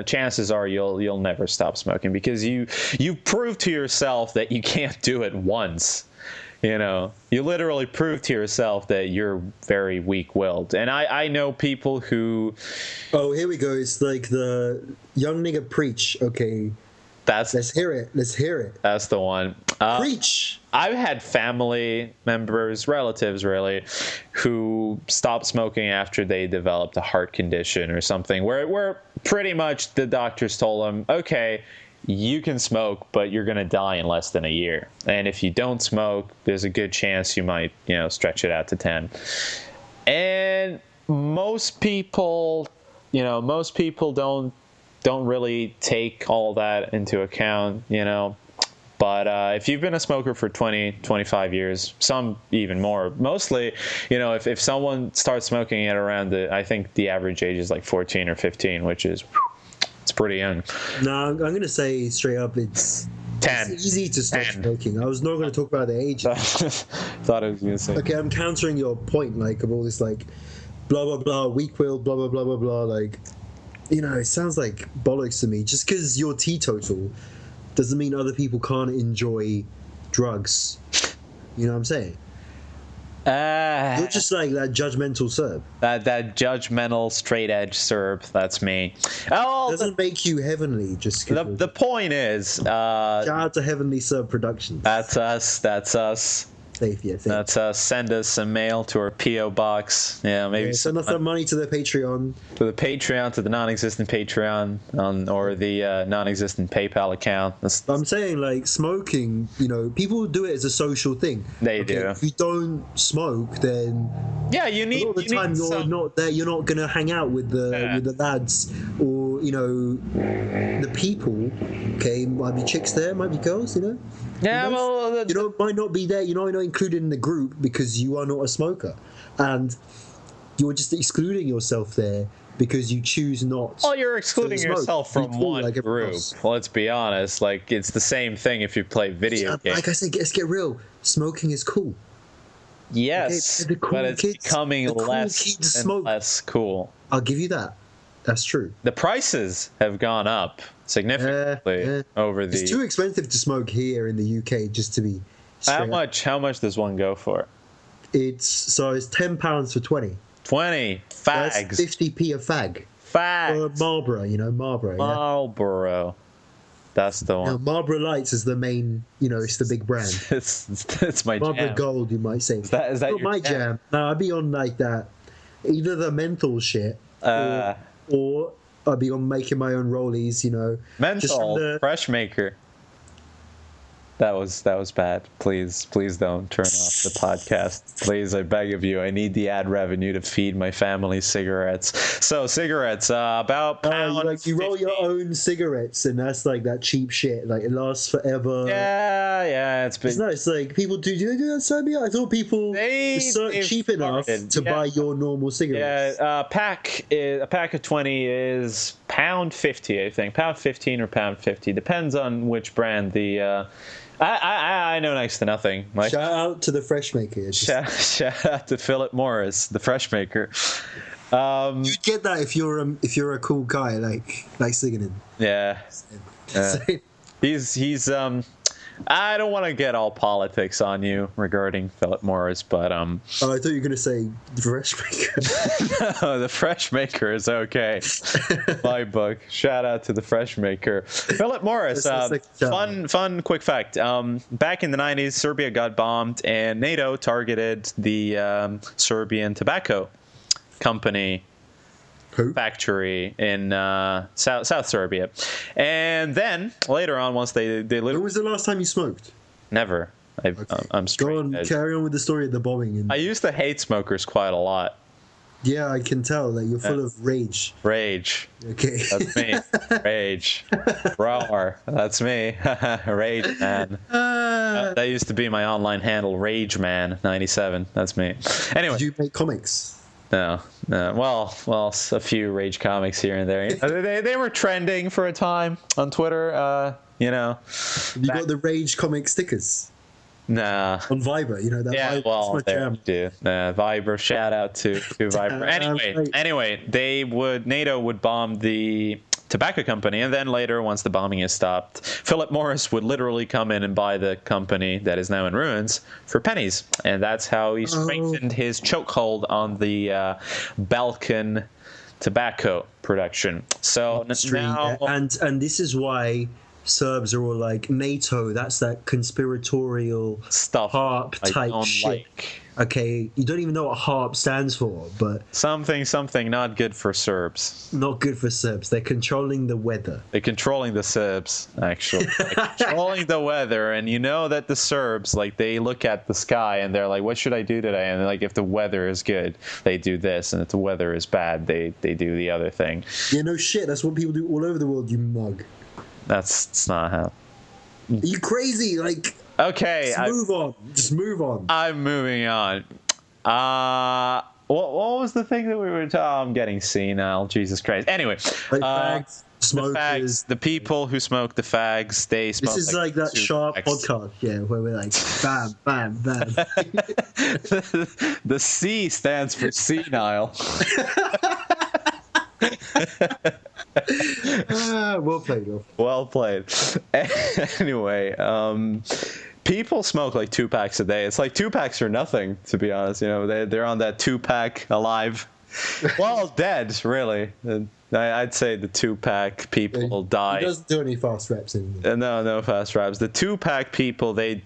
chances are you'll never stop smoking, because you proved to yourself that you can't do it once. You literally prove to yourself that you're very weak-willed. And I know people who... Oh, here we go. It's like the young nigga preach. Okay. Let's hear it. That's the one. Preach! I've had family members, relatives really, who stopped smoking after they developed a heart condition or something, where pretty much the doctors told them, okay, you can smoke, but you're going to die in less than a year. And if you don't smoke, there's a good chance you might, stretch it out to 10. And most people don't really take all that into account, But if you've been a smoker for 20, 25 years, some even more, mostly, if someone starts smoking at around I think the average age is like 14 or 15, which is, it's pretty young. No, I'm going to say straight up, it's 10. It's easy to stop smoking. I was not going to talk about the age. Thought I was going to say. Okay, I'm countering your point, like, of all this, like, blah, blah, blah, weak will, blah, blah, blah, blah, blah, like, it sounds like bollocks to me. Just because you're teetotal doesn't mean other people can't enjoy drugs. You know what I'm saying? You're just like that judgmental Serb. That judgmental straight edge Serb. That's me. Oh, doesn't make you heavenly. Just the point is. Shout out to Heavenly Serb Productions. That's us. That's us. Safe, yeah, That's us. Send us some mail to our PO box. Yeah, maybe send us some money to the Patreon. To the Patreon, to the non-existent Patreon, or the non-existent PayPal account. I'm saying, like, smoking. People do it as a social thing. They do. If you don't smoke, then you need. A lot of the time, you're not there. You're not gonna hang out with the lads or the people. Okay, might be chicks there, might be girls. Yeah, well, might not be there. You're not included in the group because you are not a smoker, and you're just excluding yourself there because you choose not. Well, you're excluding yourself from one like group. Let's be honest. Like, it's the same thing if you play video games. Like I said, let's get real. Smoking is cool. Yes, okay, cool but it's becoming less and less cool. I'll give you that. That's true. The prices have gone up significantly over the. It's too expensive to smoke here in the UK. Just to be. How much does one go for? It's £10 for 20. 20 fags. That's 50p a fag. Fags. Or Marlboro, Marlboro. Marlboro. Yeah. That's the one. Marlboro Lights is the main. It's the big brand. it's my Marlboro jam. Gold, you might say. Is that not my jam? No, I'd be on like that. Either the menthol shit, or I'd be on making my own rollies. Menthol, fresh maker. That was bad. Please don't turn off the podcast. Please, I beg of you. I need the ad revenue to feed my family's cigarettes. So cigarettes, about pound. You roll your own cigarettes, and that's like that cheap shit. Like it lasts forever. Yeah. It's nice. Like people do they do that, Serbia? I thought people were cheap enough to buy your normal cigarettes. Yeah, a pack of 20 is £1.50, I think. £1.15 or £1.50 depends on which brand. I know next to nothing. Shout out to the fresh maker. Shout out to Philip Morris, the fresh maker. You'd get that if you're a cool guy like Ciganin. Yeah. He's I don't want to get all politics on you regarding Philip Morris, but Oh, I thought you were going to say the fresh maker. No, the fresh maker is okay. My book. Shout out to the fresh maker. Philip Morris. Fun quick fact. Back in the 90s, Serbia got bombed, and NATO targeted the Serbian tobacco company. Factory in South Serbia, and then later on, once they when was the last time you smoked? Never. I'm straight. Go on, carry on with the story of the bombing. I used to hate smokers quite a lot. Yeah, I can tell that you're full of rage. Rage. Okay. That's me. Rage. Roar. That's me. Rage Man. That used to be my online handle, Rage Man 97. That's me. Anyway. Did you make comics? No. Well, a few rage comics here and there. They were trending for a time on Twitter. Have you got the rage comic stickers? Nah. On Viber, that. Yeah, Viber, well, there, Viber. Shout out to Viber. Anyway, NATO would bomb the tobacco company, and then later, once the bombing is stopped, Philip Morris would literally come in and buy the company that is now in ruins for pennies, and that's how he strengthened his chokehold on the Balkan tobacco production. So now, and this is why Serbs are all like NATO. That's that conspiratorial stuff, HARP type shit. Like. Okay, you don't even know what HARP stands for, but something not good for Serbs. Not good for Serbs. They're controlling the weather. They're controlling the Serbs, actually. They're controlling the weather, and you know that the Serbs, like, they look at the sky and they're like, "What should I do today?" And like, if the weather is good, they do this, and if the weather is bad, they do the other thing. Yeah, no shit. That's what people do all over the world. You mug. That's not how. Are you crazy? Like, Okay, just move on. Just move on. I'm moving on. What was the thing that we were talking? I'm getting senile. Jesus Christ. Anyway, Like fags, smokers. the fags, the people who smoke the fags, they smoke. This is like that two sharp fags. podcast, yeah, where we're like, bam, bam, bam. The C stands for senile. Well played, Will. Well played. Anyway, people smoke like 2 packs a day. It's like 2 packs are nothing, to be honest. You know, they're on that 2-pack alive. Well, dead, really. I'd say the 2-pack people die. He doesn't do any fast reps anymore. No fast reps. The 2-pack people, they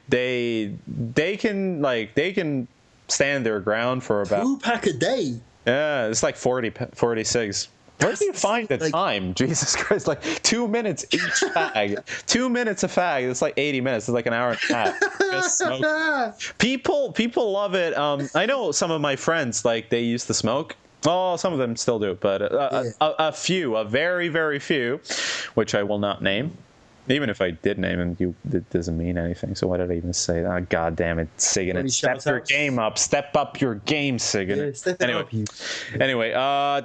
can stand their ground for about 2-pack a day. Yeah, it's like 46. Where do you find the time? Jesus Christ, like 2 minutes each fag. 2 minutes a fag. It's like 80 minutes. It's like an hour and a half. Just smoke. People love it. I know some of my friends, like, they used to smoke. Oh, some of them still do, but a few, a very, very few, which I will not name. Even if I did name him, it doesn't mean anything. So why did I even say that? Oh, God damn it, Ciganin. Step your game up. Step up your game, Ciganin. Yeah, step it up, you. Anyway,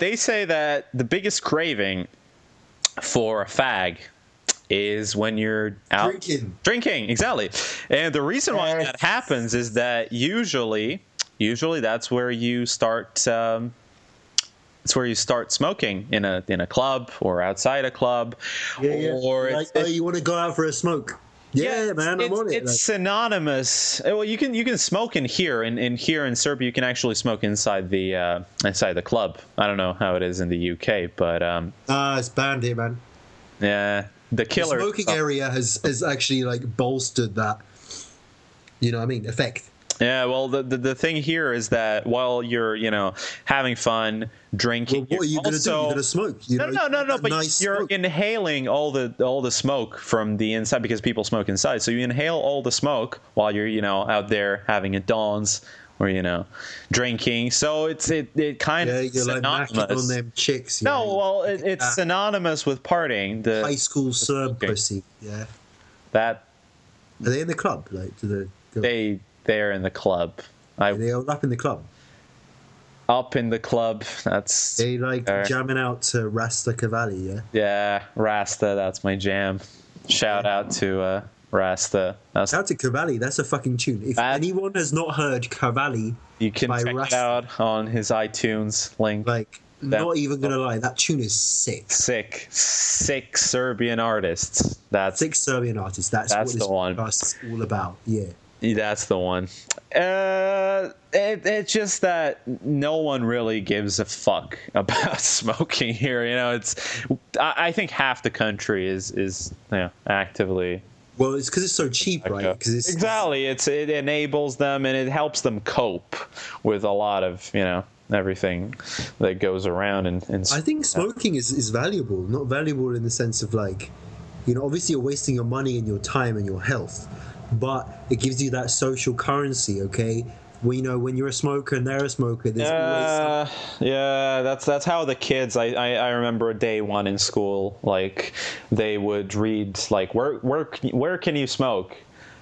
they say that the biggest craving for a fag is when you're out drinking, exactly. And the reason why that happens is that usually that's where you start. It's where you start smoking in a club or outside a club. Or like, you want to go out for a smoke? Yeah, man, I'm on it. It's synonymous. Well, you can smoke in here, and here in Serbia, you can actually smoke inside the club. I don't know how it is in the UK, but it's banned here, man. Yeah, the killer smoking area has actually like bolstered that. You know what I mean? Effect. Yeah, well, the thing here is that while you're, having fun, drinking, well, what are you going to do? You're going to smoke. No, but nice you're smoke. inhaling all the smoke from the inside because people smoke inside. So you inhale all the smoke while you're, out there having a dance or, drinking. So it kind of you're synonymous. Like on them chicks. It's synonymous with partying. The high school Serb pussy. Yeah. That. Are they in the club? Like, They're in the club. They all up in the club. Up in the club. That's they like jamming out to Rasta Cavalli, yeah. Yeah, Rasta. That's my jam. Shout out to Rasta. Shout out to Cavalli. That's a fucking tune. If anyone has not heard Cavalli, you can check Rasta, it out on his iTunes link. Like, not even gonna lie, that tune is sick. Sick Serbian artists. Sick Serbian artists. That's what this podcast is all about. Yeah. That's the one. It's just that no one really gives a fuck about smoking here. I think half the country is actively. Well, it's because it's so cheap, right? Exactly. It enables them and it helps them cope with a lot of everything that goes around. And I think smoking is valuable. Not valuable in the sense of like, obviously you're wasting your money and your time and your health. But it gives you that social currency, okay? When you're a smoker and they're a smoker, there's always that's how the kids. I remember day one in school, like they would read like where can you smoke,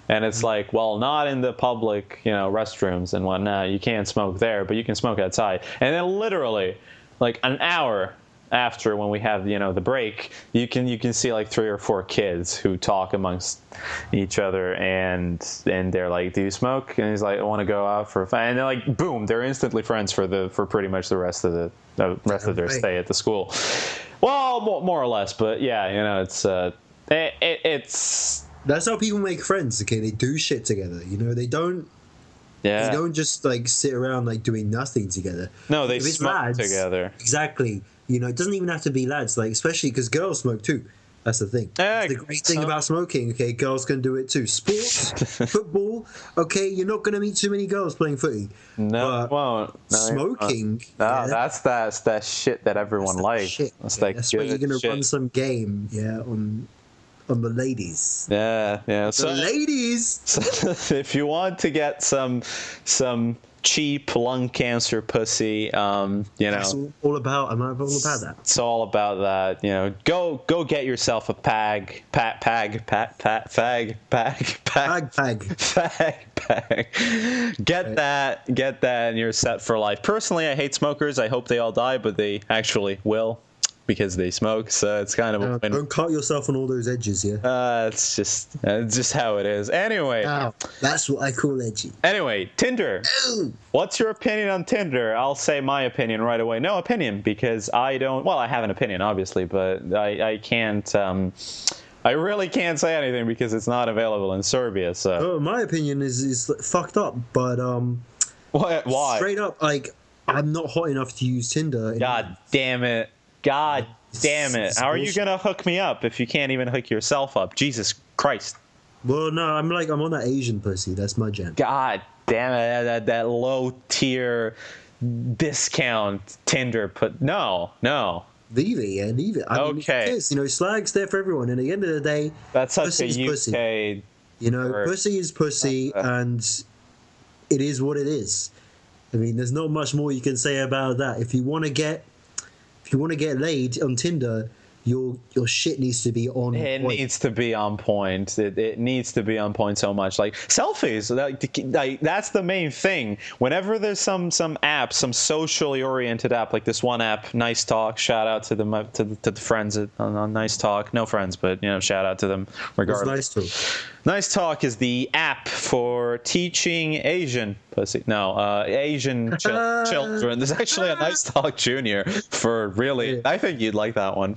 and it's like, well, not in the public restrooms and whatnot. You can't smoke there, but you can smoke outside. And then literally, like an hour after, when we have the break, you can see like 3 or 4 kids who talk amongst each other, and they're like, do you smoke? And he's like, I want to go out for a fun. And they're like, boom, they're instantly friends for pretty much the rest of their stay at the school. Well, more or less, but yeah, it's that's how people make friends. Okay, they do shit together. They don't. Yeah. They don't just like sit around like doing nothing together. No, they smoke together. Exactly. It doesn't even have to be lads, like, especially because girls smoke too. That's the thing. That's the great thing about smoking, okay? Girls can do it too. Sports, football, okay? You're not going to meet too many girls playing footy. No, it won't. No, smoking. No, that's that shit that everyone likes. That's where you're going to run some game, on the ladies. Yeah. So ladies! If you want to get some cheap lung cancer pussy. That's all about. I'm all about that. It's all about that. Go get yourself a fag. Get that, and you're set for life. Personally, I hate smokers. I hope they all die, but they actually will, because they smoke. So it's kind of don't cut yourself on all those edges, yeah. It's just how it is. Anyway, that's what I call edgy. Anyway, Tinder. Ooh. What's your opinion on Tinder? I'll say my opinion right away. No opinion, because I don't. Well, I have an opinion, obviously, but I can't. I really can't say anything because it's not available in Serbia. So my opinion is fucked up, but why? Straight up, like, I'm not hot enough to use Tinder. God damn it! God damn it! How are you gonna hook me up if you can't even hook yourself up? Jesus Christ! Well, no, I'm on that Asian pussy. That's my jam. God damn it! That low tier discount Tinder. No. Leave it. I mean, okay. It is, slag's there for everyone, and at the end of the day, that's such pussy a is UK. Pussy. Pussy is pussy, and it is what it is. I mean, there's not much more you can say about that. If you want to get laid on Tinder, your shit needs to be on point. It needs to be on point. It needs to be on point so much. Like selfies, like that's the main thing. Whenever there's some app, some socially oriented app, like this one app, Nice Talk. Shout out to the friends on Nice Talk. No friends, but shout out to them regardless. Nice Talk. Nice Talk is the app for teaching Asian pussy. No, Asian children. There's actually a Nice Talk Junior for really. I think you'd like that one.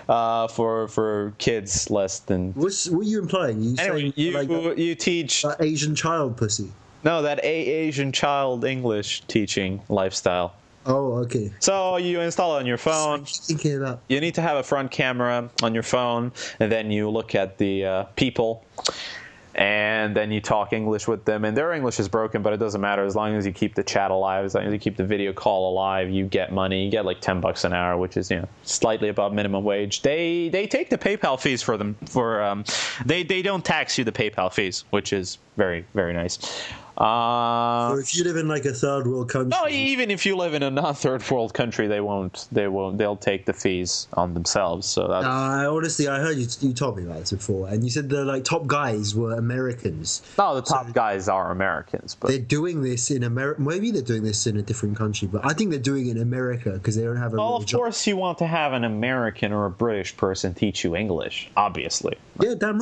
For kids less than. What are you implying? You teach Asian child pussy. No, that Asian child English teaching lifestyle. Oh, okay. So you install it on your phone. Thinking about. You need to have a front camera on your phone, and then you look at the people, and then you talk English with them. And their English is broken, but it doesn't matter. As long as you keep the chat alive, as long as you keep the video call alive, you get money. You get like $10 an hour, which is slightly above minimum wage. They take the PayPal fees for them. They don't tax you the PayPal fees, which is very, very nice. So if you live in like a third world country, no, even if you live in a non-third world country, they won't. They'll take the fees on themselves. So that's. Honestly, I heard you told me about this before, and you said the top guys were Americans. No, the top guys are Americans, but they're doing this in America. Maybe they're doing this in a different country, but I think they're doing it in America because they don't have a. Well, real of job. course, you want to have an American or a British person teach you English, obviously. Yeah, damn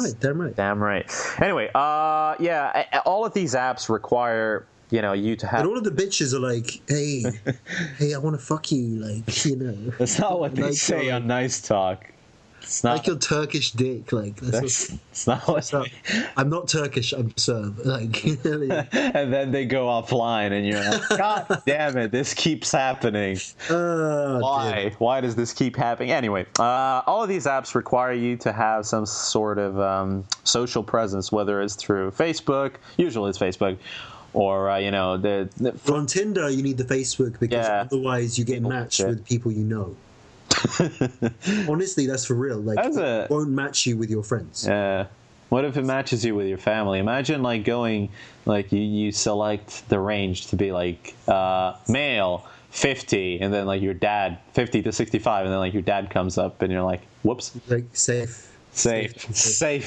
right. Anyway, all of these apps require you to have. And all of the bitches are like, hey, I want to fuck you, like That's not what they say on Nice Talk. It's not like your Turkish dick, like it's not what. I'm not Turkish, I'm Serb, like. And then they go offline, and you're like, God damn it, this keeps happening. Why? Damn. Why does this keep happening? Anyway, all of these apps require you to have some sort of social presence, whether it's through Facebook. Usually, it's Facebook. Or on Tinder, you need the Facebook because otherwise you get matched with people you know. Honestly, that's for real. Like, it won't match you with your friends. Yeah. What if it matches you with your family? Imagine going, you select the range to be male 50, and then your dad 50 to 65, and then your dad comes up, and you're like, whoops. Like safe,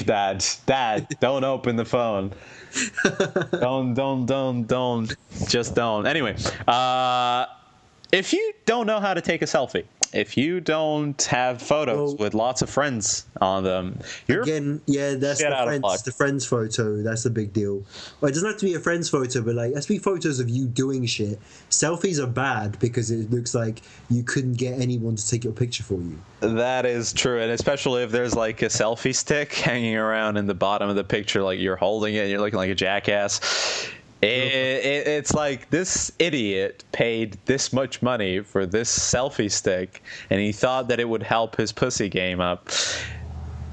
dad, don't open the phone. don't, just don't. Anyway, if you don't know how to take a selfie, if you don't have photos with lots of friends on them, that's the friends photo. That's the big deal. Well, it doesn't have to be a friends photo, but it has to be photos of you doing shit. Selfies are bad because it looks like you couldn't get anyone to take your picture for you. That is true, and especially if there's a selfie stick hanging around in the bottom of the picture, you're holding it and you're looking like a jackass. It's like this idiot paid this much money for this selfie stick, and he thought that it would help his pussy game up,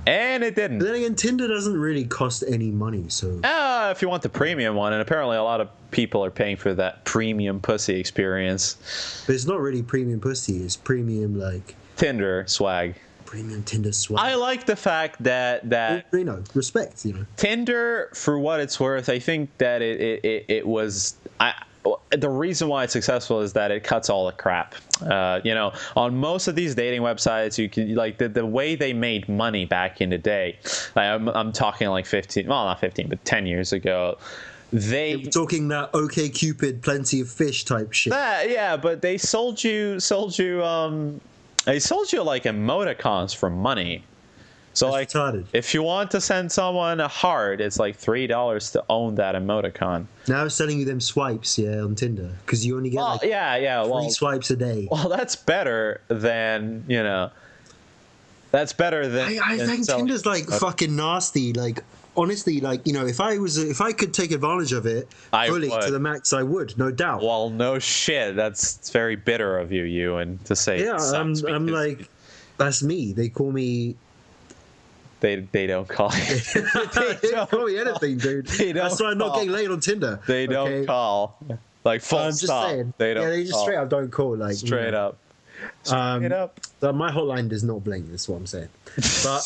and it didn't. But then again, Tinder doesn't really cost any money, so. If you want the premium one, and apparently a lot of people are paying for that premium pussy experience. But it's not really premium pussy; it's premium Tinder swag. Premium Tinder swag. I like the fact that respect. Tinder, for what it's worth, I think that it was. the reason why it's successful is that it cuts all the crap. On most of these dating websites, you can like the way they made money back in the day. Like, I'm talking like 15, well, not 15, but 10 years ago. We're talking that OkCupid, plenty of fish type shit. Yeah, but they sold you like emoticons for money. So That's like, retarded. if you want to send someone a heart, it's like $3 to own that emoticon. Now it's selling you them swipes, on Tinder, because you only get three swipes a day. Well, that's better than That's better than. I think Tinder's like fucking nasty. Like, honestly, like, if I could take advantage of it fully to the max, I would, no doubt. Well, no shit. It's very bitter of you, Ewan, to say. Yeah, I'm like, that's me. They call me. They don't call you. They don't call me anything, dude. That's why I'm not getting laid on Tinder. They don't call. Like, full I'm stop. just saying. They don't. Yeah, they just straight up don't call. Like, straight up. Straight up. My hotline does not bling. That's what I'm saying. But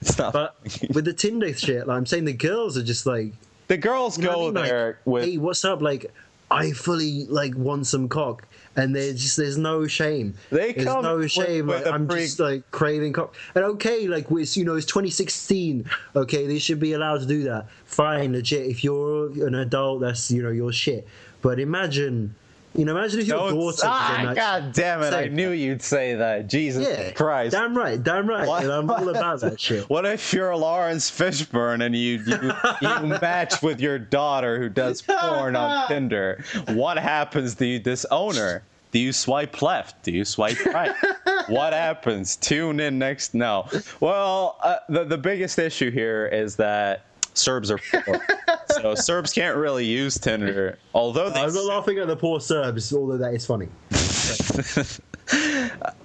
Stop. with the Tinder shit, like, I'm saying the girls are just like. The girls go there with. Hey, what's up? Like, I fully like want some cock. And there's no shame. There's no shame. Like, I'm just like craving cock. And okay, like, it's 2016. Okay, they should be allowed to do that. Fine, legit. If you're an adult, that's your shit. But imagine if your daughter. God damn it! I knew you'd say that. Jesus Christ! Damn right. And I'm all about that shit. What if you're Lawrence Fishburne and you match with your daughter who does porn on Tinder? What happens to this owner? Do you swipe left? Do you swipe right? What happens? Tune in next. No. Well, the biggest issue here is that Serbs are poor. So Serbs can't really use Tinder. Although I'm not laughing at the poor Serbs, although that is funny.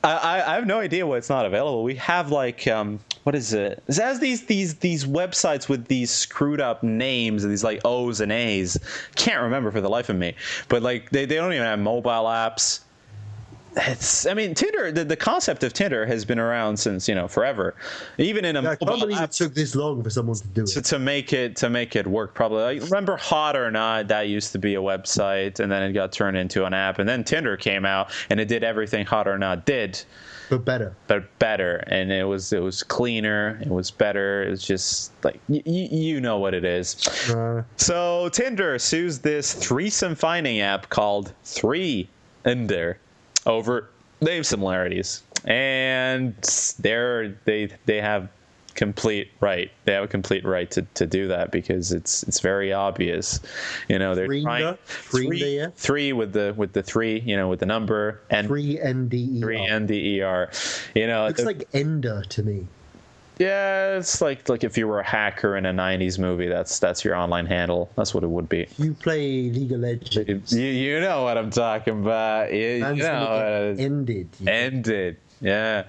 I have no idea why it's not available. We have like what is it? It has these websites with these screwed up names and these like O's and A's. Can't remember for the life of me. But like they don't even have mobile apps. Tinder. The concept of Tinder has been around since forever. Even in I can't believe it took this long for someone to do it. To make it work properly. Remember Hot or Not? That used to be a website, and then it got turned into an app, and then Tinder came out, and it did everything Hot or Not did, but better. And it was cleaner. It was better. It's just like you know what it is. So Tinder sues this threesome finding app called 3Inder over name similarities, and they have complete right. They have a complete right to do that because it's very obvious. They're trying three with the three. With the number and 3NDER. 3NDER. Looks like Ender to me. Yeah, it's like if you were a hacker in a 90s movie, that's your online handle. That's what it would be. You play League of Legends. You know what I'm talking about. Ended. Yeah.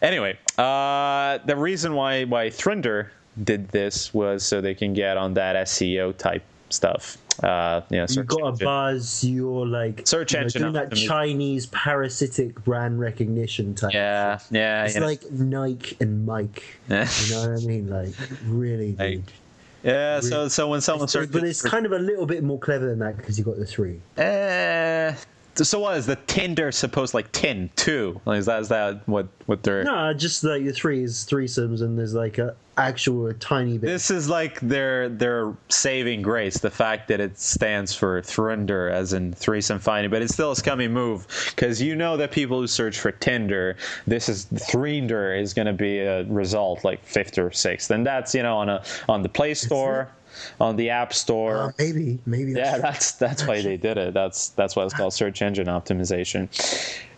Anyway, the reason why Thrinder did this was so they can get on that SEO type stuff. You got a buzz. You're like search engine doing that Chinese parasitic brand recognition type. Yeah. It's like Nike and Mike. You know what I mean? Like really, dude. Yeah. Really. So when someone searches, but it's kind of a little bit more clever than that because you got the 3. So what is the Tinder supposed like tin 2? Like, is that what they're? No, just like the 3 is threesomes, and there's like a actual tiny bit. This is like their saving grace, the fact that it stands for Thrinder as in threesome finding, but it's still a scummy move because that people who search for Tinder, this is Thrinder is going to be a result like 5th or 6th, and that's on the Play Store. On the App Store, maybe. Yeah, that's why they did it. That's why it's called search engine optimization.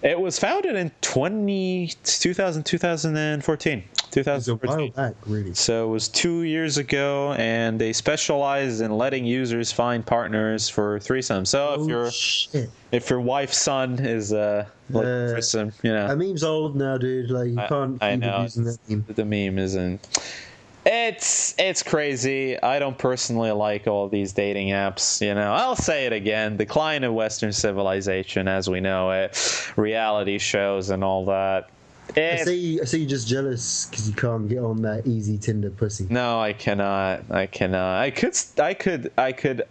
It was founded in 2014. 2014. It's a while back, really. So it was 2 years ago, and they specialize in letting users find partners for threesome. So if your wife's son is threesome, That meme's old now, dude. Like you can't keep using that meme. The meme isn't. It's crazy. I don't personally like all these dating apps. I'll say it again: decline of Western civilization as we know it, reality shows and all that. I see you're just jealous because you can't get on that easy Tinder pussy. No, I cannot. I could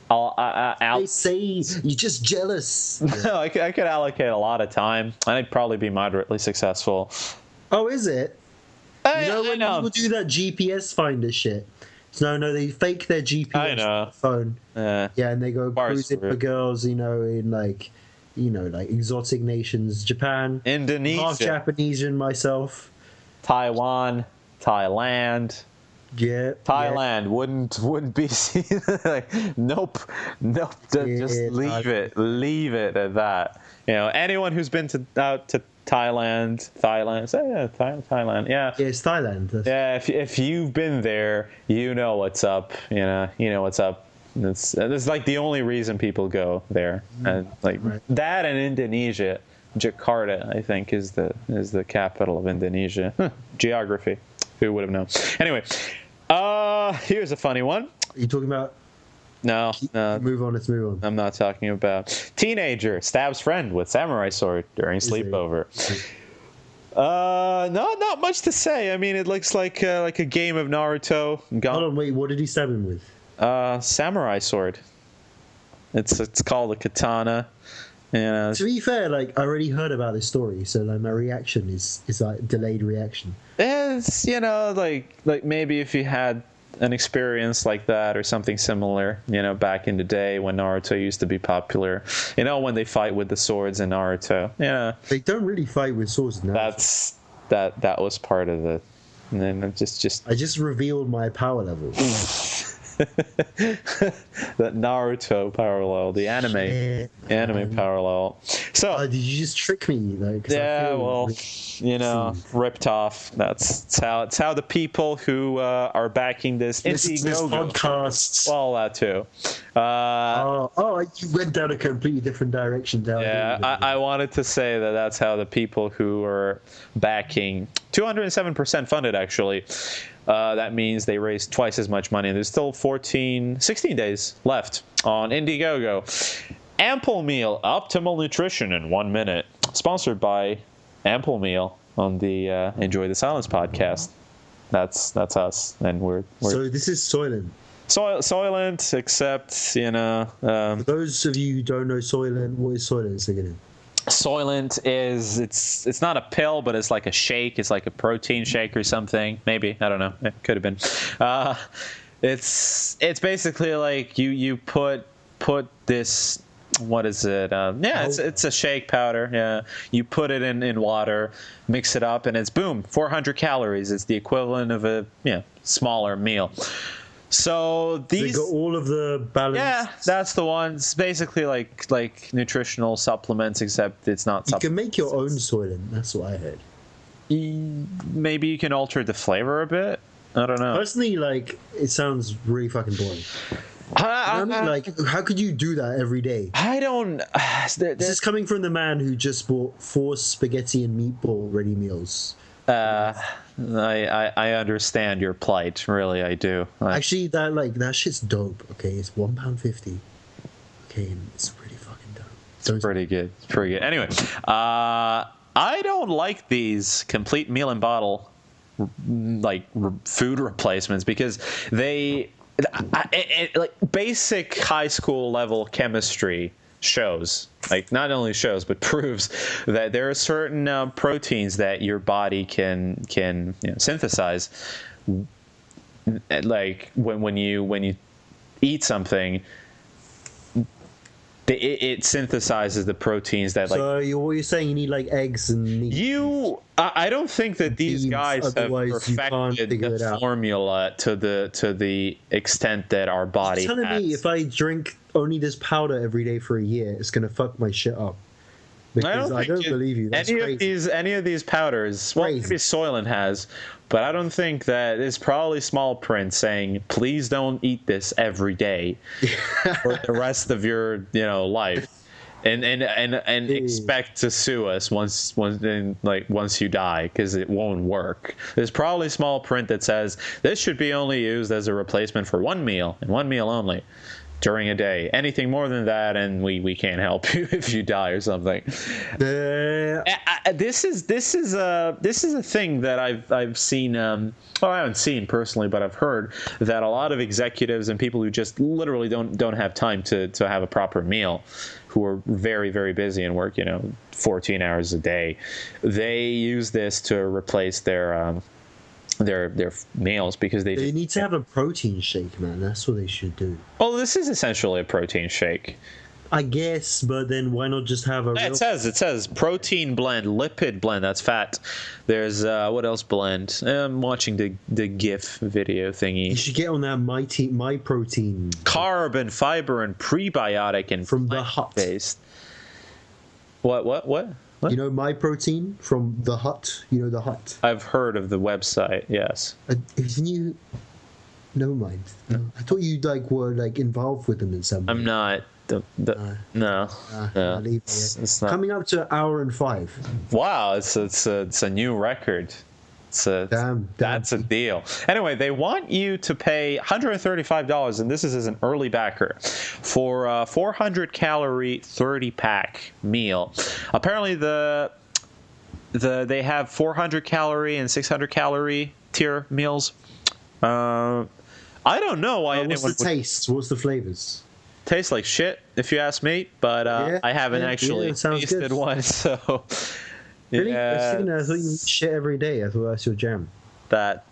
They say you're just jealous. No, I could allocate a lot of time, and I'd probably be moderately successful. Oh, is it? I You know when people do that GPS finder shit? No, they fake their GPS phone. Yeah, and they go cruising for girls, in like exotic nations, Japan, Indonesia, half Japanese and myself, Taiwan, Thailand. Yeah, Thailand wouldn't be seen. Like, nope. Just leave it at that. Anyone who's been out to Thailand. Thailand. Yeah. Yeah, it's Thailand. Yeah, if you've been there, you know what's up. You know what's up. It's like the only reason people go there, and that and Indonesia, Jakarta, I think is the capital of Indonesia. Geography, who would have known? Anyway, here's a funny one. Are you talking about? No. Move on. Let's move on. I'm not talking about. Teenager stabs friend with samurai sword during sleepover. Not much to say. I mean, it looks like a game of Naruto. Hold on, wait. What did he stab him with? Samurai sword. It's called a katana. To be fair, I already heard about this story, so my reaction is like delayed reaction. It's like maybe if you had an experience like that or something similar, back in the day when Naruto used to be popular, when they fight with the swords in Naruto. They don't really fight with swords in Naruto. That was part of it. And then I just revealed my power level. That Naruto power level, the anime power level. So did you just trick me? Ripped off. That's how the people who are backing this IndieGoGo podcasts. Well, that too. You went down a completely different direction. I wanted to say that's how the people who are backing 207% funded actually. That means they raised twice as much money. There's still 16 days left on IndieGoGo. Ample Meal, optimal nutrition in 1 minute. Sponsored by Ample Meal on the Enjoy the Silence podcast. That's us, and we're So this is Soylent. Soylent, except For those of you who don't know Soylent, what is Soylent again? Soylent is it's not a pill, but it's like a shake. It's like a protein shake or something. Maybe, I don't know. It could have been. It's basically like you put this. What is it? It's a shake powder. Yeah, you put it in water, mix it up, and it's boom, 400 calories. It's the equivalent of a smaller meal. So these they got all of the balance. Yeah, that's the one. It's basically like nutritional supplements, except it's not. You can make your own Soylent. That's what I heard. Maybe you can alter the flavor a bit. I don't know. Personally, it sounds really fucking boring. How could you do that every day? I don't. This is coming from the man who just bought 4 spaghetti and meatball ready meals. I understand your plight, really, I do. Actually, that shit's dope. Okay, it's £1.50. Okay, and it's really fucking dope. It's pretty good. It's pretty good. Anyway, I don't like these complete meal and bottle food replacements because they basic high school level chemistry shows, not only shows but proves that there are certain proteins that your body can synthesize. Like when you eat something, it synthesizes the proteins that So what you're saying, you need eggs and meat. I don't think that these guys have perfected the formula to the extent that our body You're telling has. me if I drink only this powder every day for a year, it's gonna fuck my shit up. Because I don't believe you. That's crazy. Any of these powders, well, maybe Soylent has, but I don't think that it's probably small print saying, please don't eat this every day for the rest of your life. And expect to sue us once you die, because it won't work. There's probably small print that says this should be only used as a replacement for one meal and one meal only. during a day. Anything more than that, and we can't help you if you die or something. This is a thing that I've seen. Well, I haven't seen personally, but I've heard that a lot of executives and people who just literally don't have time to have a proper meal, who are very, very busy and work 14 hours a day, they use this to replace their meals because they need to have a protein shake, man. That's what they should do. Well, this is essentially a protein shake, I guess, but then why not just have a it says protein blend, lipid blend, that's fat. There's what else blend? I'm watching the GIF video thingy. You should get on that my protein. Carb and fiber and prebiotic and from the Hut based. What? You know My Protein from the Hut? You know the Hut? I've heard of the website, yes. Isn't you... Never mind. No. I thought you were involved with them in some way. I'm not. No. It's not. Coming up to 1 hour and 5. Wow, it's a new record. That's a deal. Anyway, they want you to pay $135, and this is as an early backer, for a 400-calorie 30-pack meal. Apparently, they have 400-calorie and 600-calorie tier meals. I don't know why. What's the taste? What's the flavors? Tastes like shit, if you ask me. But I haven't actually tasted one, so. Really? Yeah, I thought you eat shit every day. I thought that's your jam. That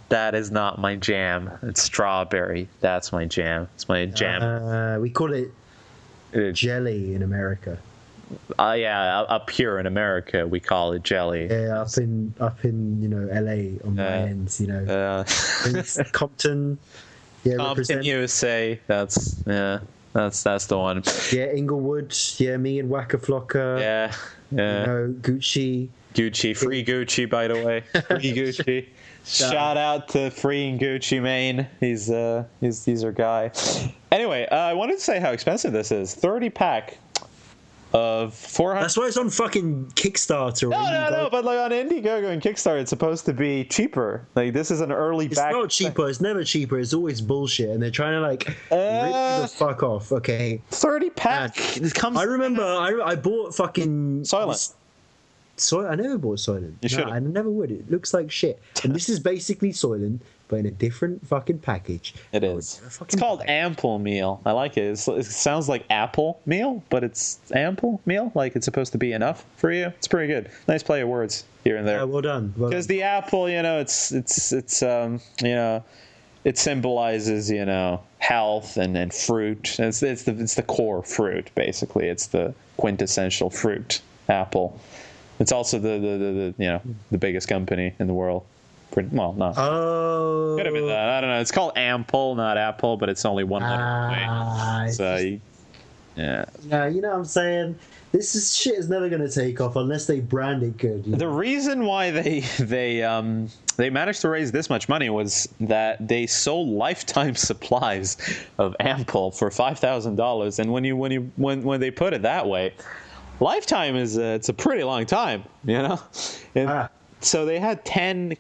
is not my jam. It's strawberry. That's my jam. It's my jam. We call it jelly in America. Yeah, up here in America we call it jelly. Yeah, up in LA on my ends, Compton. Yeah, Compton, USA. That's the one. Yeah, Inglewood. Yeah, me and Waka Flocka. Yeah. Gucci, free Gucci, by the way. Free Gucci. Shout out to Free Gucci Mane. He's our guy. Anyway, I wanted to say how expensive this is. 30-pack of 400. That's why it's on fucking Kickstarter. No, but on IndieGoGo and Kickstarter, it's supposed to be cheaper. This is an early back. It's not cheaper. It's never cheaper. It's always bullshit, and they're trying to rip you the fuck off. Okay. 30-pack. I remember I bought fucking Soylent. I never bought Soylent. You should. I never would. It looks like shit. And this is basically Soylent, but in a different fucking package. It is. It's called Ample Meal. I like it. It sounds like Apple Meal, but it's Ample Meal. Like it's supposed to be enough for you. It's pretty good. Nice play of words here and there. Yeah, well done. Because the apple, it symbolizes health and fruit. It's the core fruit basically. It's the quintessential fruit. Apple. It's also the biggest company in the world. Well, not. Oh. Could have been that. I don't know. It's called Ample, not Apple, but it's only one letter away. So, yeah. Yeah, you know what I'm saying? Shit is never going to take off unless they brand it good. The reason why they managed to raise this much money was that they sold lifetime supplies of Ample for $5,000, and when they put it that way, lifetime is it's a pretty long time, And so they had 10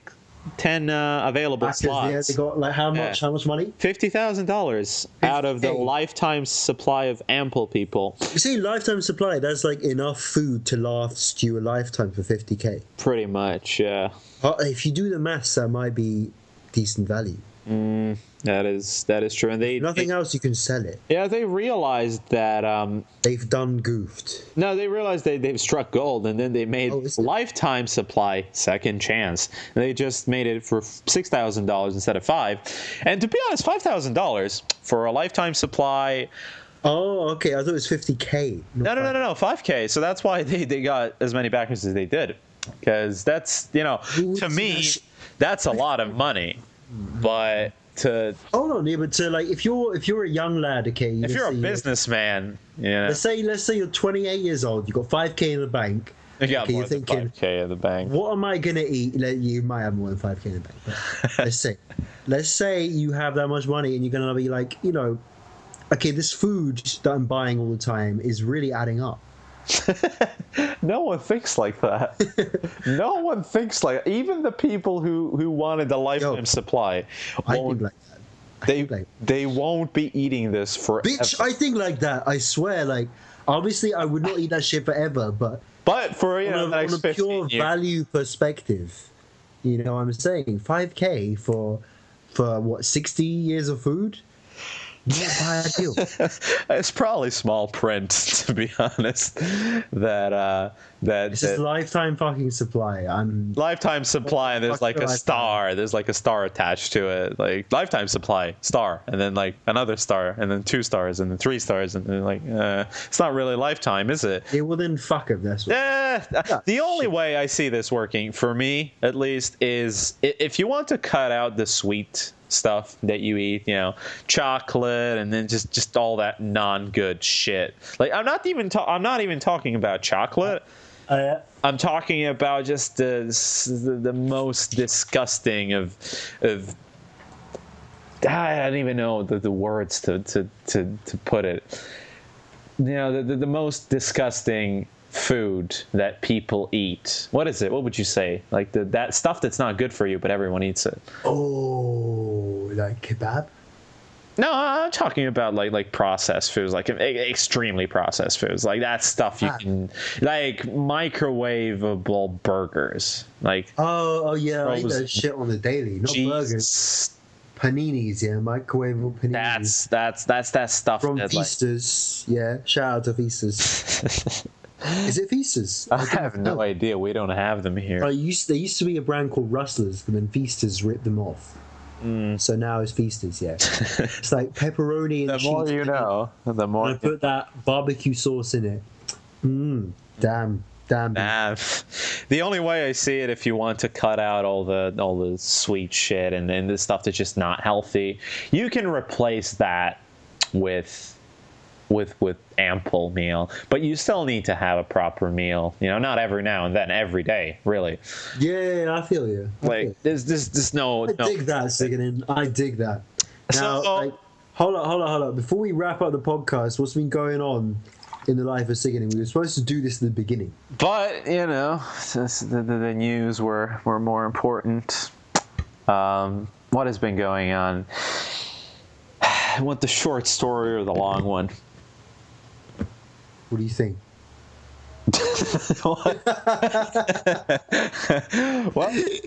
available slots. Yeah, they got how much money? $50,000 out of the lifetime supply of Ample people. You see, lifetime supply, that's enough food to last you a lifetime for 50k. Pretty much, yeah. If you do the maths, that might be decent value. That is true, and nothing else you can sell it. Yeah, they realized that they've done goofed. No, they realized they've struck gold, and then they made lifetime supply second chance. And they just made it for $6,000 instead of $5,000. And to be honest, $5,000 for a lifetime supply. Oh, okay. I thought it was 50k. No, $5K. So that's why they got as many backers as they did, because that's to me that's a lot of money. But hold on, but if you're a young lad, okay, if you're a businessman, let's say you're 28 years old, you got 5k in the bank. You're thinking 5k in the bank. What am I gonna eat? You might have more than 5k in the bank. But let's say you have that much money and you're gonna be okay, this food that I'm buying all the time is really adding up. No one thinks like that. No one thinks like that. Even the people who wanted the lifetime supply. I think like that. They won't be eating this forever. Bitch, I think like that. I swear, like, obviously I would not eat that shit forever, but for on a pure value perspective, you know what I'm saying? 5K for what, 60 years of food? Not a bad deal. It's probably small print, to be honest. It's just lifetime fucking supply. Lifetime supply, and there's like a star. There's like a star attached to it. Like lifetime supply, star, and then like another star, and then 2 stars, and then 3 stars, and then like it's not really lifetime, is it? Yeah, well then fuck it. That's what. The only way I see this working, for me at least, is if you want to cut out the sweet stuff that you eat, you know, chocolate, and then just all that non-good shit. Like I'm not even talking about chocolate. I'm talking about just the most disgusting of I don't even know the words to put it. You know, the most disgusting food that people eat. What is it? What would you say? Like that stuff that's not good for you, but everyone eats it. Oh, like kebab? No, I'm talking about like processed foods, like extremely processed foods, like that stuff you can, like microwavable burgers, like. Oh yeah, I eat that shit on the daily. Not burgers. Paninis, yeah, microwavable paninis. That's that stuff from that, Feasters. Like... Yeah, shout out to Feasters. Is it Feasters? I have no idea. We don't have them here. There used to be a brand called Rustlers, but then Feasters ripped them off. So now it's Feasters, yeah. It's like pepperoni and the cheese. The more you know, the more. And I put that barbecue sauce in it. Damn. The only way I see it, if you want to cut out all the sweet shit and then the stuff that's just not healthy, you can replace that with ample meal, but you still need to have a proper meal, you know, not every now and then, every day, really. Yeah, I feel you. There's no. I dig that, Ciganin. I dig that. Now, hold up. Before we wrap up the podcast, what's been going on in the life of Ciganin? We were supposed to do this in the beginning, but you know, the news were more important. What has been going on? I want the short story or the long one? What do you think?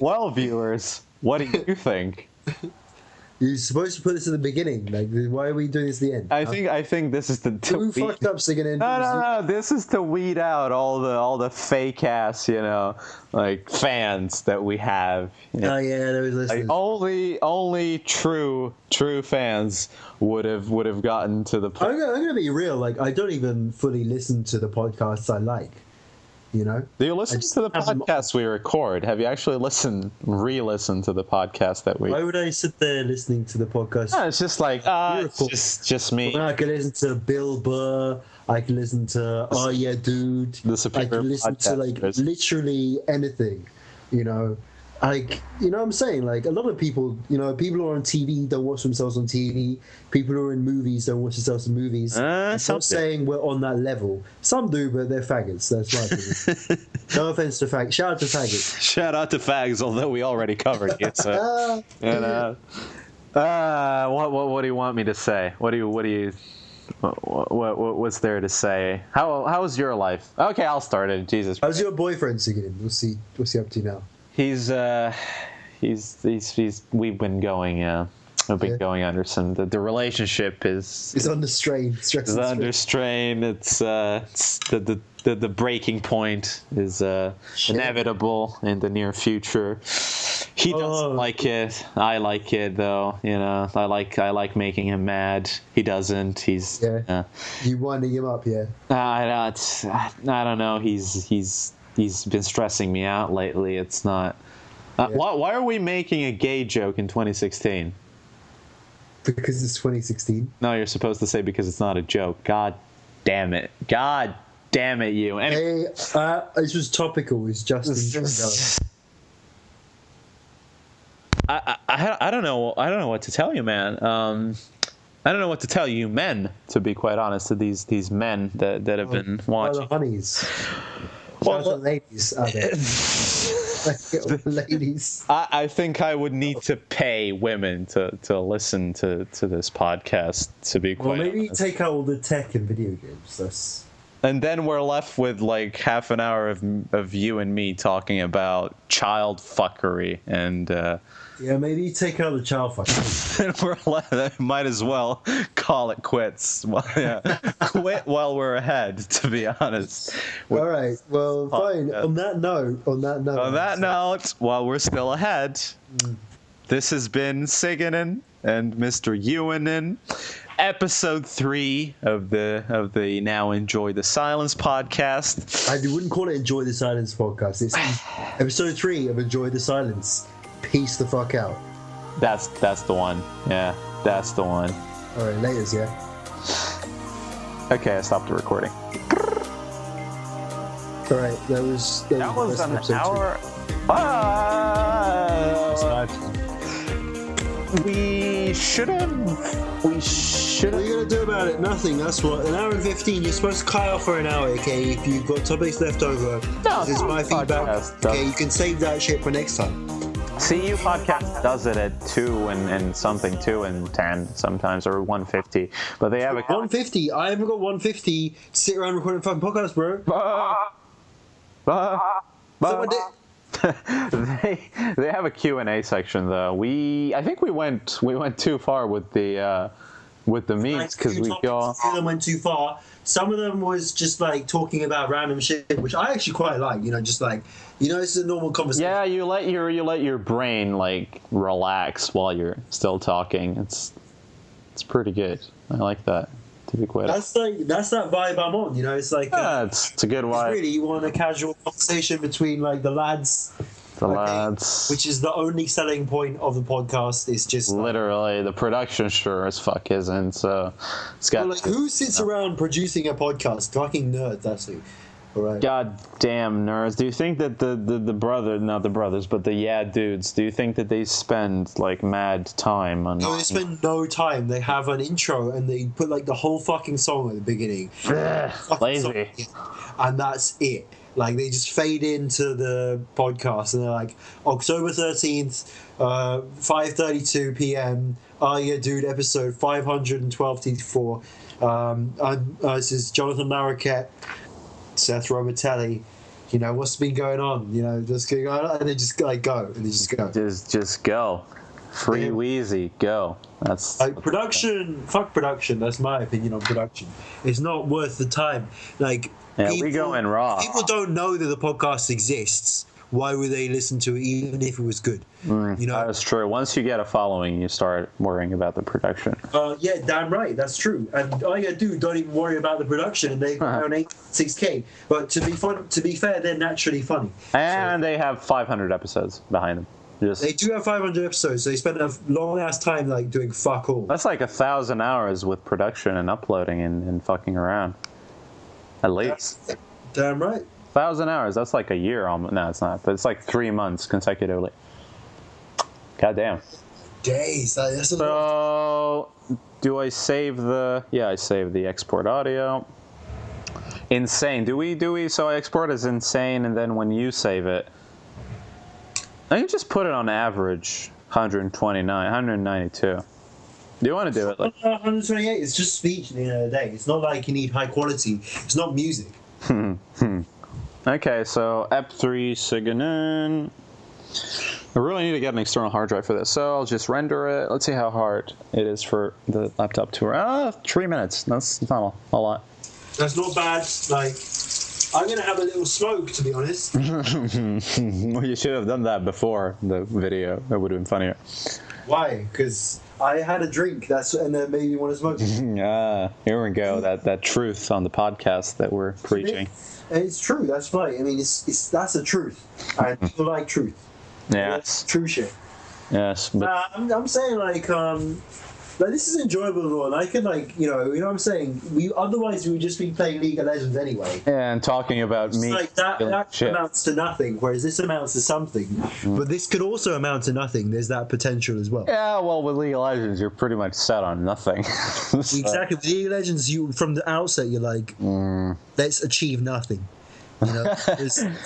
well, viewers, what do you think? You're supposed to put this at the beginning. Like, why are we doing this at the end? I think this is Who fucked up, Ciganin? No. This is to weed out all the fake ass, you know, like fans that we have. You know? Oh yeah, there was listeners. Like, only true fans would have gotten to the point. I'm gonna be real. Like, I don't even fully listen to the podcasts I like. You know? Do you listen to the podcasts we record? Have you actually re-listened to the podcast that we... Why would I sit there listening to the podcast? No, it's just like, it's just me. Well, I can listen to Bill Burr. I can listen to Oh Yeah Dude. I can listen to like literally anything. You know? Like, you know what I'm saying? Like, a lot of people, you know, people who are on TV don't watch themselves on TV. People who are in movies don't watch themselves in movies. I'm not saying we're on that level. Some do, but they're faggots. That's my opinion. No offense to faggots. Shout out to faggots. Shout out to fags, although we already covered it. So, what do you want me to say? What's there to say? How's your life? Okay, I'll start it. Jesus. How's your boyfriend, Ciganin? What's he up to now? He's we've been going we've been going under some the relationship is under strain. It's under strain. It's the breaking point is inevitable in the near future. He doesn't like it. I like it though. You know, I like making him mad. He doesn't. He's you winding him up, yeah. I don't know. He's been stressing me out lately. It's not. Why are we making a gay joke in 2016? Because it's 2016. No, you're supposed to say because it's not a joke. God damn it, you. Anyway, this was topical. It's just. I don't know what to tell you, man. I don't know what to tell you, men. To be quite honest, to these men that have been watching. The honeys. Well, the ladies out there. Ladies. I think I would need to pay women to listen to this podcast, to be quite Maybe honest. take out all the tech and video games. And then we're left with like half an hour of you and me talking about child fuckery, and Yeah, maybe take out the child fucking. and we're left, might as well call it quits. Well, yeah, quit while we're ahead. To be honest. All right. Well, fine. On that note. On that note, while we're still ahead, this has been Ciganin and Mr. Jewan, episode 3 of the Now Enjoy the Silence podcast. I wouldn't call it Enjoy the Silence podcast. It's episode 3 of Enjoy the Silence. Peace the fuck out. That's the one. Yeah, that's the one. All right, laters, yeah. Okay, I stopped the recording. All right, that was an episode hour. 2. We should have. What are you gonna do about it? Nothing. That's what. An hour and 15. You're supposed to cut off for an hour, okay? If you've got topics left over, this is my feedback. Okay, you can save that shit for next time. CU podcast does it at 2 and something, 2 and 10 sometimes, or 150. But they have a 150. I haven't got 150 to sit around recording fucking podcasts, bro. Someone did. They have a Q&A section though. I think we went too far with the memes, because we got. Some of them went too far. Some of them was just like talking about random shit, which I actually quite like. Just like, this is a normal conversation. Yeah, you let your brain like relax while you're still talking. It's pretty good. I like that. To be quite. That's that vibe I'm on. It's like it's a good vibe. Really, you want a casual conversation between like the lads. Lads. Which is the only selling point of the podcast. Is just literally the production sure as fuck isn't. So it's got. Who sits around producing a podcast? Fucking nerds, that's who. All right. Goddamn nerds. Do you think that the not the brothers, but the dudes, do you think that they spend like mad time on? No, they spend no time. They have an intro and they put like the whole fucking song at the beginning. Lazy. And that's it. Like, they just fade into the podcast and they're like, October 13th, 5:32 p.m. Yeah, dude, episode 512-4. This is Jonathan Naruto, Seth Romatelli. What's been going on? Just going on, and they just like go, and they just go. Just go. Free Wheezy, go. That's like production. Fuck production. That's my opinion on production. It's not worth the time. Like. Yeah, we go in raw. People don't know that the podcast exists. Why would they listen to it even if it was good? That's true. Once you get a following, you start worrying about the production. Yeah, damn right. That's true. And dude, don't even worry about the production, and they own 6K. But to be fair, they're naturally funny. And they have 500 episodes behind them. They do have 500 episodes. So they spend a long ass time like doing fuck all. That's like 1,000 hours with production and uploading and fucking around. At least. Damn right. 1,000 hours. That's like a year almost. No, it's not. But it's like 3 months consecutively. Goddamn. Days. That's so, do I save the... Yeah, I save the export audio. Insane. Do we... So I export as insane, and then when you save it... I can just put it on average. 129, 192. Do you want to do it? 128. It's just speech at the end of the day. It's not like you need high quality. It's not music. Okay, so EP3 Ciganin. I really need to get an external hard drive for this, so I'll just render it. Let's see how hard it is for the laptop to run. 3 minutes. That's not a lot. That's not bad. Like, I'm going to have a little smoke, to be honest. Well, you should have done that before the video. That would have been funnier. Why? Because I had a drink, and that made me want to smoke. Here we go. That truth on the podcast that we're preaching. It's true. That's right. I mean, that's the truth. And people like truth. Yeah, that's true shit. Yes, but I'm saying like this is enjoyable and all. And I could you know what I'm saying. Otherwise we would just be playing League of Legends anyway. Yeah, and talking about me. Like that amounts to nothing, whereas this amounts to something. But this could also amount to nothing. There's that potential as well. Yeah, well, with League of Legends, you're pretty much set on nothing. Exactly. With League of Legends, from the outset, you're like, let's achieve nothing. You know,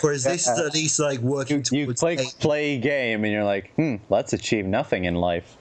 whereas this is at least like working You towards. click play game, and you're like, let's achieve nothing in life.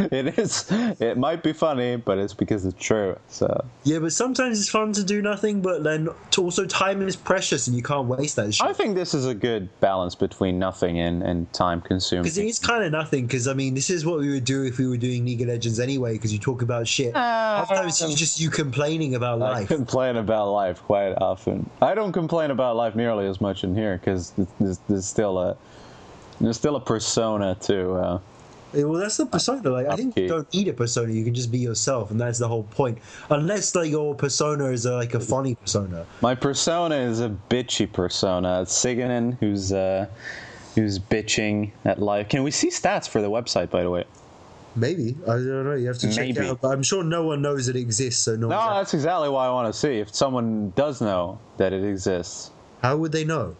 It is. It might be funny, but it's because it's true. So Yeah, but sometimes it's fun to do nothing, but then also time is precious, and you can't waste that shit. I think this is a good balance between nothing and time consuming. Because it's kind of nothing. Because I mean, this is what we would do if we were doing League of Legends anyway. Because you talk about shit. Sometimes it's just you complaining about I life. complain about life quite often. I don't complain about life nearly as much in here because there's still a persona to. Well, that's the persona. Like, I think you don't need a persona. You can just be yourself, and that's the whole point. Unless like your persona is like a funny persona. My persona is a bitchy persona. It's Ciganin, who's bitching at life. Can we see stats for the website, by the way? Maybe, I don't know. You have to check it out. But I'm sure no one knows it exists. So no, that's exactly why I want to see if someone does know that it exists. How would they know?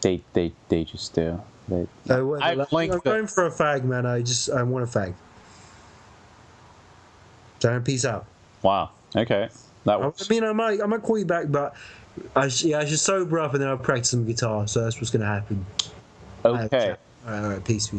They just do. I'm going for a fag, man. I want a fag. Giant, peace out. Wow. Okay. That works. I mean, I might call you back, but I should sober up and then I'll practice some guitar. So that's what's gonna happen. Okay. All right. Peace.